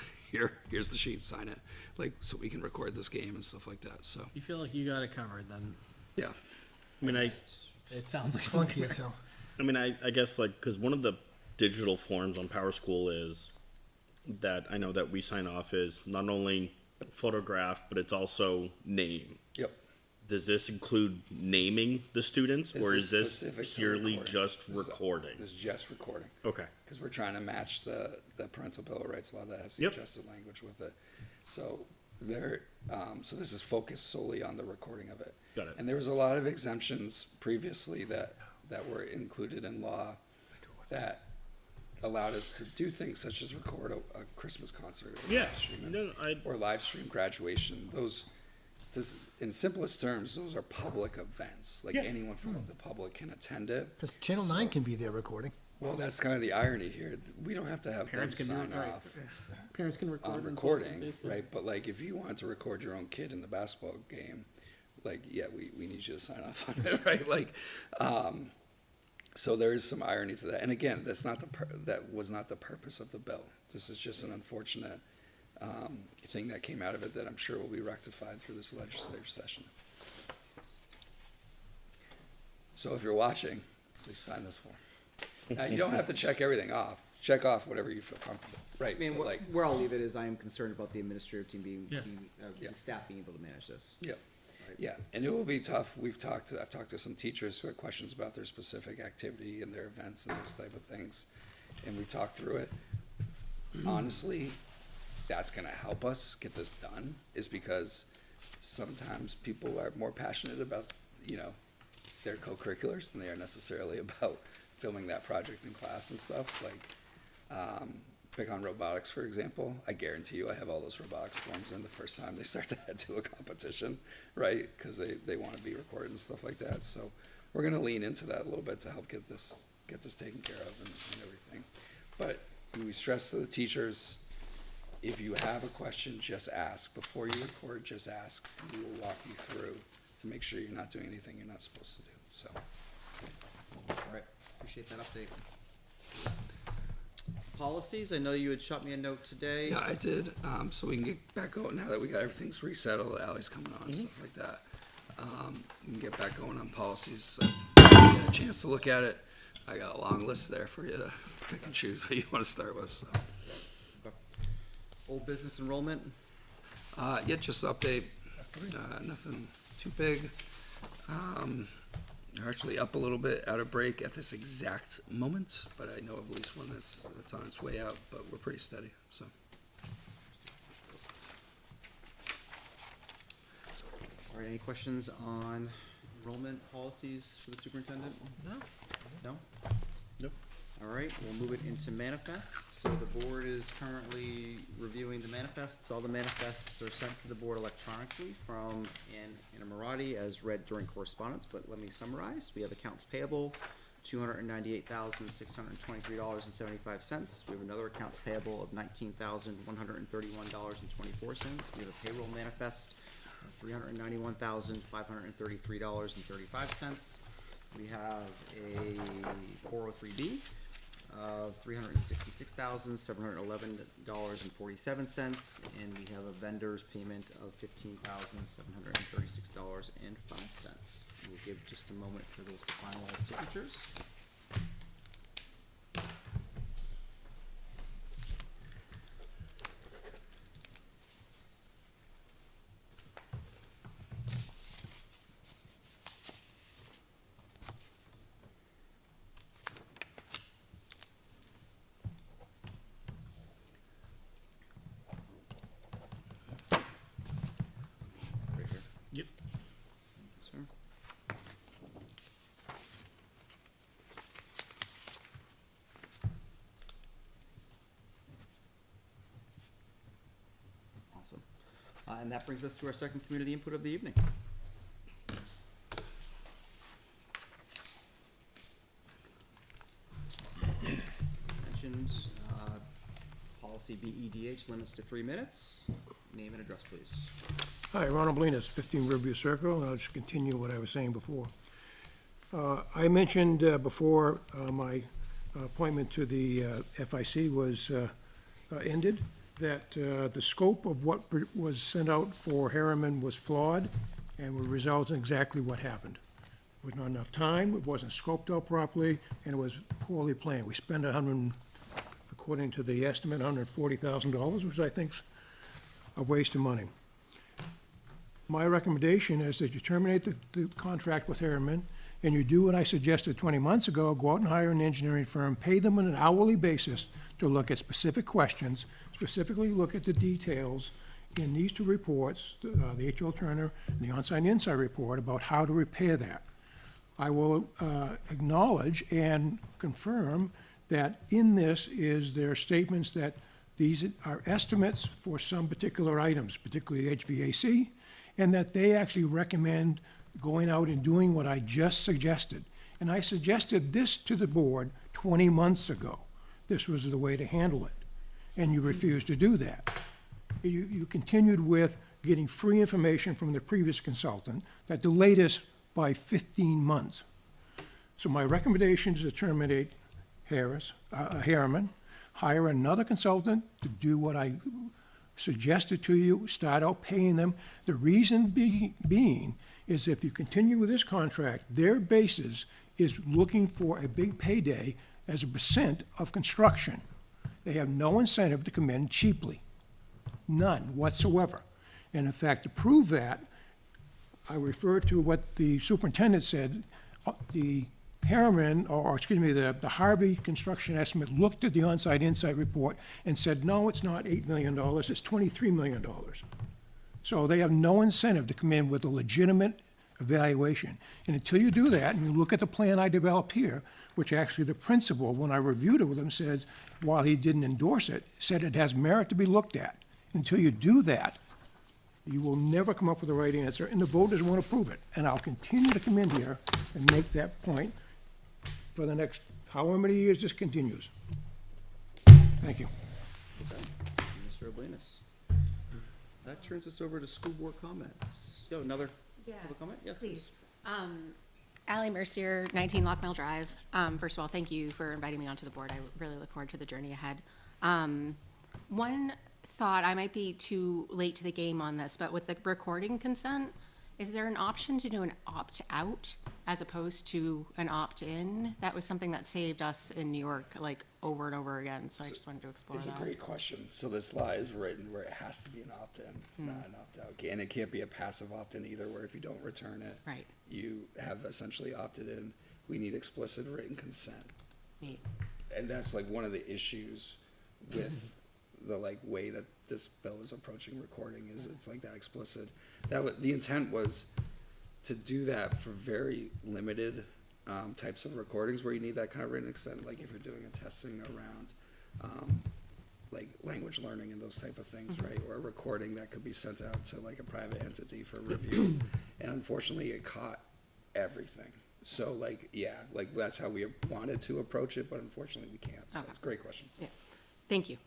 Here's the sheet, sign it, like so we can record this game and stuff like that." So You feel like you got it covered, then yeah, I mean, it sounds like. Clunky as hell. I guess like because one of the digital forms on Power School is that I know that we sign off is not only photograph but it's also name. yep. Does this include naming the students, This or is is this specific to purely recording. just This is- recording? This is just recording. Okay. Because we're trying to match the parental bill of rights law that has the Yep. adjusted language with it. So so this is focused solely on the recording of it. Got it. And there was a lot of exemptions previously that were included in law that allowed us to do things such as record a Christmas concert or Yeah. live stream it, No, or live stream graduation. Those, just in simplest terms, those are public events. Like Yeah. anyone from the public can attend it. Because Channel 9 can be there recording. Well, that's kind of the irony here. We don't have to have Parents them can sign do it, right. off Parents can record on and post on recording, Facebook. right? But like, if you wanted to record your own kid in the basketball game, like, yeah, we need you to sign off on it, right? Like, so there is some irony to that. And again, that was not the purpose of the bill. This is just an unfortunate thing that came out of it that I'm sure will be rectified through this legislative session. So if you're watching, please sign this form. Now, you don't have to check everything off. Check off whatever you feel comfortable, right? I mean, But like, where I'll leave it is I am concerned about the administrative team Yeah. Yeah. the staff being able to manage this. yeah, yeah, and it will be tough. I've talked to some teachers who had questions about their specific activity and their events and those type of things, and we've talked through it. Honestly, that's gonna help us get this done, is because sometimes people are more passionate about, their co-curriculars than they are necessarily about filming that project in class and stuff. Like, pick on robotics, for example. I guarantee you I have all those robotics forms in the first time they start to head to a competition, right? Because they want to be recorded and stuff like that. So we're going to lean into that a little bit to help get this taken care of and everything. But we stress to the teachers, if you have a question, just ask. Before you record, just ask. And we will walk you through to make sure you're not doing anything you're not supposed to do. So, All right, appreciate that update. Policies, I know you had shot me a note today. yeah, I did. So we can get back going now that we got everything's resettled, Ally's coming on and stuff like that. We can get back going on policies. So if you get a chance to look at it, I got a long list there for you to pick and choose what you want to start with. So, Old business enrollment, yeah, just update. Nothing too big. They're actually up a little bit out of break at this exact moment, but I know of at least one that's on its way out, but we're pretty steady, so. all right, any questions on enrollment policies for the superintendent? No. No? Nope. All right, we'll move it into manifests. So the board is currently reviewing the manifests. All the manifests are sent to the board electronically from Anna Marati as read during correspondence, but let me summarize. We have accounts payable, $298,623.75. We have another accounts payable of $19,131.24. We have a payroll manifest of $391,533.35. We have a 403B of $366,711.47, and we have a vendor's payment of $15,736.05. We'll give just a moment for those to finalize signatures. Right here. Yep. Thank you, sir. Awesome. And that brings us to our second community input of the evening. Mentioned, LCBEDH, limits to 3 minutes. Name and address, please. Hi, Ronald Blinas, 15 Riverview Circle, and I'll just continue what I was saying before. I mentioned before my appointment to the FIC was ended, that the scope of what was sent out for Harriman was flawed and would result in exactly what happened. There was not enough time, it wasn't scoped out properly, and it was poorly planned. We spent according to the estimate, $140,000, which I think's a waste of money. My recommendation is that you terminate the contract with Harriman, and you do what I suggested 20 months ago, go out and hire an engineering firm, pay them on an hourly basis to look at specific questions, specifically look at the details in these two reports, the H.L. Turner and the On-Site Inside report, about how to repair that. I will acknowledge and confirm that in this is their statements that these are estimates for some particular items, particularly HVAC, and that they actually recommend going out and doing what I just suggested. And I suggested this to the board 20 months ago. This was the way to handle it. And you refused to do that. You continued with getting free information from the previous consultant that delayed us by 15 months. So my recommendation is to terminate Harriman, hire another consultant to do what I suggested to you, start out paying them. The reason being is if you continue with this contract, their basis is looking for a big payday as a percent of construction. They have no incentive to come in cheaply, none whatsoever. And in fact, to prove that, I refer to what the superintendent said. The Harriman, or excuse me, the Harvey construction estimate looked at the On-Site Inside report and said, no, it's not $8 million, it's $23 million. So they have no incentive to come in with a legitimate evaluation. And until you do that, and you look at the plan I developed here, which actually the principal, when I reviewed it with him, said, while he didn't endorse it, said it has merit to be looked at. Until you do that, you will never come up with the right answer, and the voters won't approve it. And I'll continue to come in here and make that point for the next however many years this continues. Thank you. Okay. Mr. Oblanis. That turns us over to school board comments. You have another public comment? Yeah, Please. Allie Mercier, 19 Lockmill Drive. First of all, thank you for inviting me onto the board. I really look forward to the journey ahead. One thought, I might be too late to the game on this, but with the recording consent, is there an option to do an opt-out as opposed to an opt-in? That was something that saved us in New York, like, over and over again, so I just wanted to explore that. It's a great question. So this law is written where it has to be an opt-in, not an opt-out. And it can't be a passive opt-in either, where if you don't return it, Right. you have essentially opted in. We need explicit written consent. Neat. And that's like one of the issues with the like way that this bill is approaching recording is it's like that explicit. The intent was to do that for very limited types of recordings where you need that kind of written consent, like if you're doing a testing around like language learning and those type of things, right? Or a recording that could be sent out to like a private entity for review. And unfortunately, it caught everything. So like, yeah, like that's how we wanted to approach it, but unfortunately we can't. So it's a great question. Yeah. Thank you.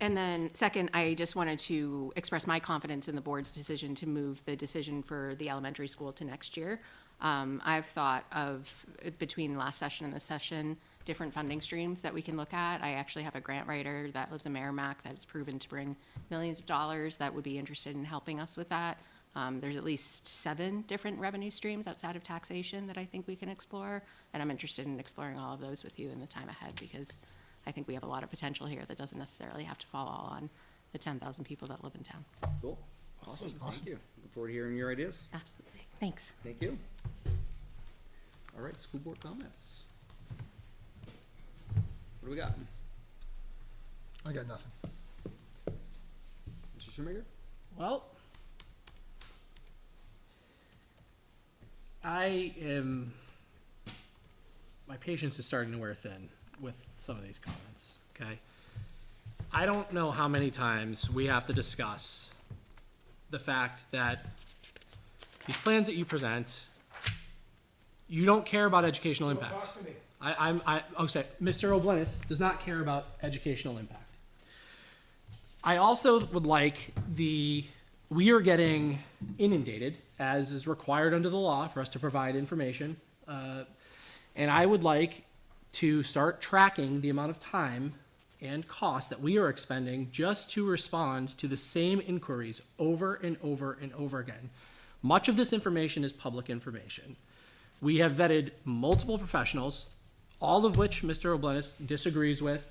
And then second, I just wanted to express my confidence in the board's decision to move the decision for the elementary school to next year. I've thought of, between last session and this session, different funding streams that we can look at. I actually have a grant writer that lives in Merrimack that has proven to bring millions of dollars that would be interested in helping us with that. There's at least 7 different revenue streams outside of taxation that I think we can explore, and I'm interested in exploring all of those with you in the time ahead, because I think we have a lot of potential here that doesn't necessarily have to fall all on the 10,000 people that live in town. Cool. Awesome. Thank you. Look forward to hearing your ideas. Absolutely. Thanks. Thank you. All right, school board comments. What do we got? I got nothing. Mr. Schumacher? Well, my patience is starting to wear thin with some of these comments, okay? I don't know how many times we have to discuss the fact that these plans that you present, you don't care about educational impact. Talk to me. Okay, Mr. Oblenis does not care about educational impact. I also would like we are getting inundated, as is required under the law for us to provide information. And I would like to start tracking the amount of time and cost that we are expending just to respond to the same inquiries over and over and over again. Much of this information is public information. We have vetted multiple professionals, all of which Mr. Oblenis disagrees with.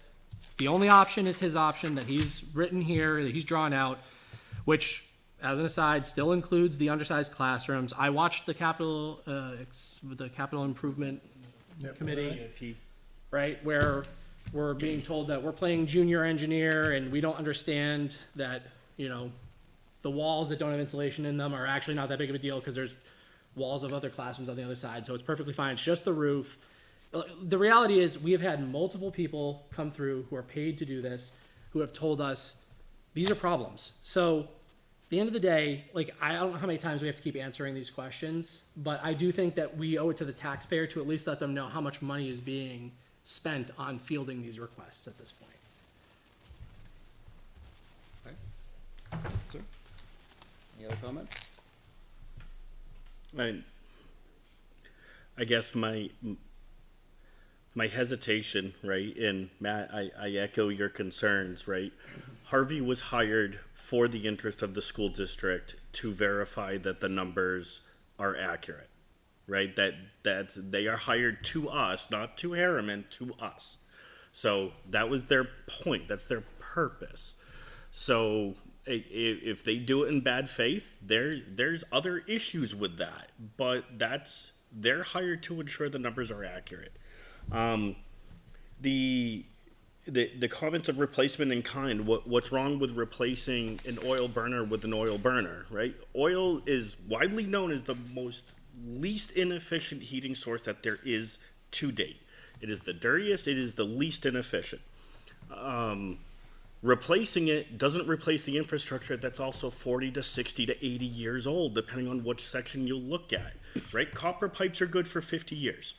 The only option is his option that he's written here, that he's drawn out, which, as an aside, still includes the undersized classrooms. I watched the capital improvement committee, right, where we're being told that we're playing junior engineer and we don't understand that, you know, the walls that don't have insulation in them are actually not that big of a deal because there's walls of other classrooms on the other side, so it's perfectly fine. It's just the roof. The reality is we have had multiple people come through who are paid to do this, who have told us these are problems. So at the end of the day, like, I don't know how many times we have to keep answering these questions, but I do think that we owe it to the taxpayer to at least let them know how much money is being spent on fielding these requests at this point. Sir? Any other comments? I guess my hesitation, right, and Matt, I echo your concerns, right? Harvey was hired for the interest of the school district to verify that the numbers are accurate, right? That's they are hired to us, not to Harriman, to us. So that was their point. That's their purpose. So if they do it in bad faith, there's other issues with that. But they're hired to ensure the numbers are accurate. The comments of replacement in kind, what's wrong with replacing an oil burner with an oil burner, right? Oil is widely known as the most least inefficient heating source that there is to date. It is the dirtiest, it is the least inefficient. Replacing it doesn't replace the infrastructure that's also 40 to 60 to 80 years old, depending on which section you look at, right? Copper pipes are good for 50 years.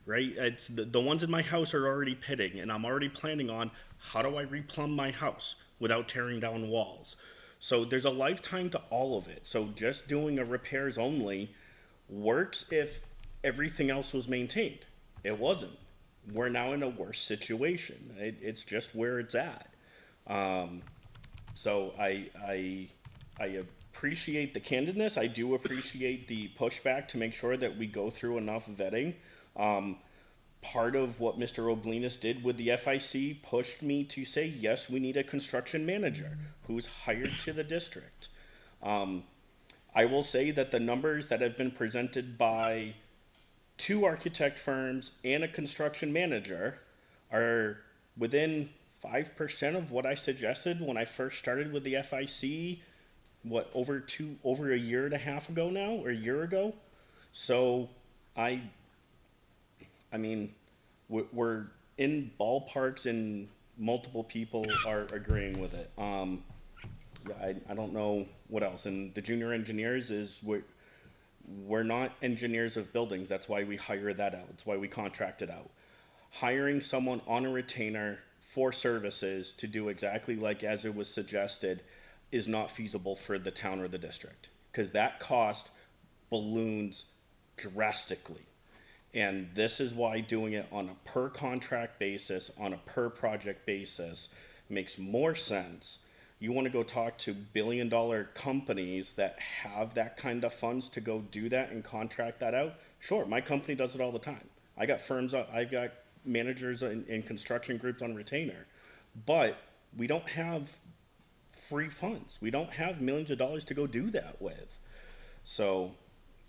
Right? It's the ones in my house are already pitting, and I'm already planning on how do I replumb my house without tearing down walls. So there's a lifetime to all of it. So just doing a repairs only works if everything else was maintained. It wasn't. We're now in a worse situation. It's just where it's at. So I appreciate the candidness. I do appreciate the pushback to make sure that we go through enough vetting. Part of what Mr. Oblenis did with the FIC pushed me to say, yes, we need a construction manager who's hired to the district. I will say that the numbers that have been presented by 2 architect firms and a construction manager are within 5% of what I suggested when I first started with the FIC, over a year and a half ago now, or a year ago. So I mean, we're in ballparks and multiple people are agreeing with it. I don't know what else. And the junior engineers we're not engineers of buildings. That's why we hire that out. That's why we contract it out. Hiring someone on a retainer for services to do exactly like as it was suggested is not feasible for the town or the district, because that cost balloons drastically. And this is why doing it on a per contract basis, on a per project basis, makes more sense. You want to go talk to billion-dollar companies that have that kind of funds to go do that and contract that out? Sure, my company does it all the time. I got firms, I've got managers in construction groups on retainer. But we don't have free funds. We don't have millions of dollars to go do that with. So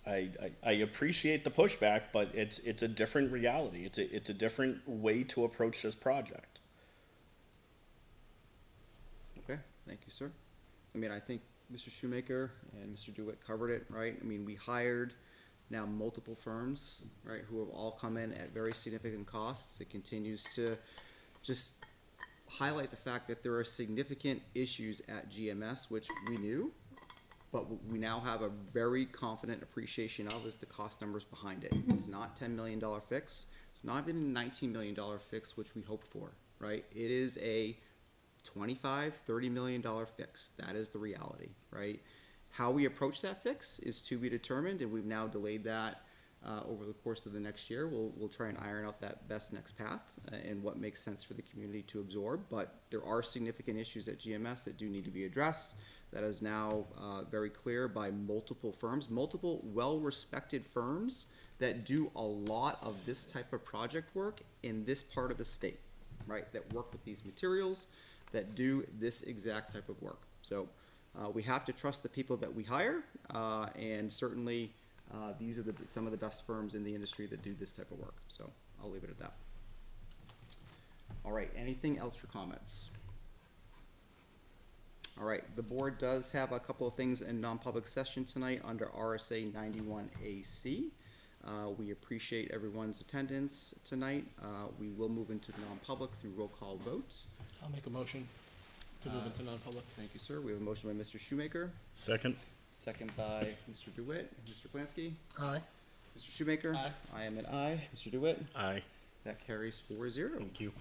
I appreciate the pushback, but it's a different reality. It's a different way to approach this project. Okay, thank you, sir. I mean, I think Mr. Shoemaker and Mr. DeWitt covered it, right? I mean, we hired now multiple firms, right, who have all come in at very significant costs. It continues to just highlight the fact that there are significant issues at GMS, which we knew, but we now have a very confident appreciation of is the cost numbers behind it. It's not $10 million fix. It's not even a $19 million fix, which we hoped for, right? It is a $25-30 million fix. That is the reality, right? How we approach that fix is to be determined, and we've now delayed that over the course of the next year. We'll try and iron out that best next path and what makes sense for the community to absorb. But there are significant issues at GMS that do need to be addressed. That is now very clear by multiple firms, multiple well-respected firms that do a lot of this type of project work in this part of the state, right? That work with these materials, that do this exact type of work. So we have to trust the people that we hire, and certainly these are some of the best firms in the industry that do this type of work. So I'll leave it at that. All right, anything else for comments? All right, the board does have a couple of things in non-public session tonight under RSA 91AC. We appreciate everyone's attendance tonight. We will move into non-public through roll call vote. I'll make a motion to move into non-public. Thank you, sir. We have a motion by Mr. Shoemaker, Second. second by Mr. DeWitt. Mr. Plansky? Aye. Mr. Shoemaker? Aye. I am an aye. Mr. DeWitt? Aye. That carries 4-0. Thank you.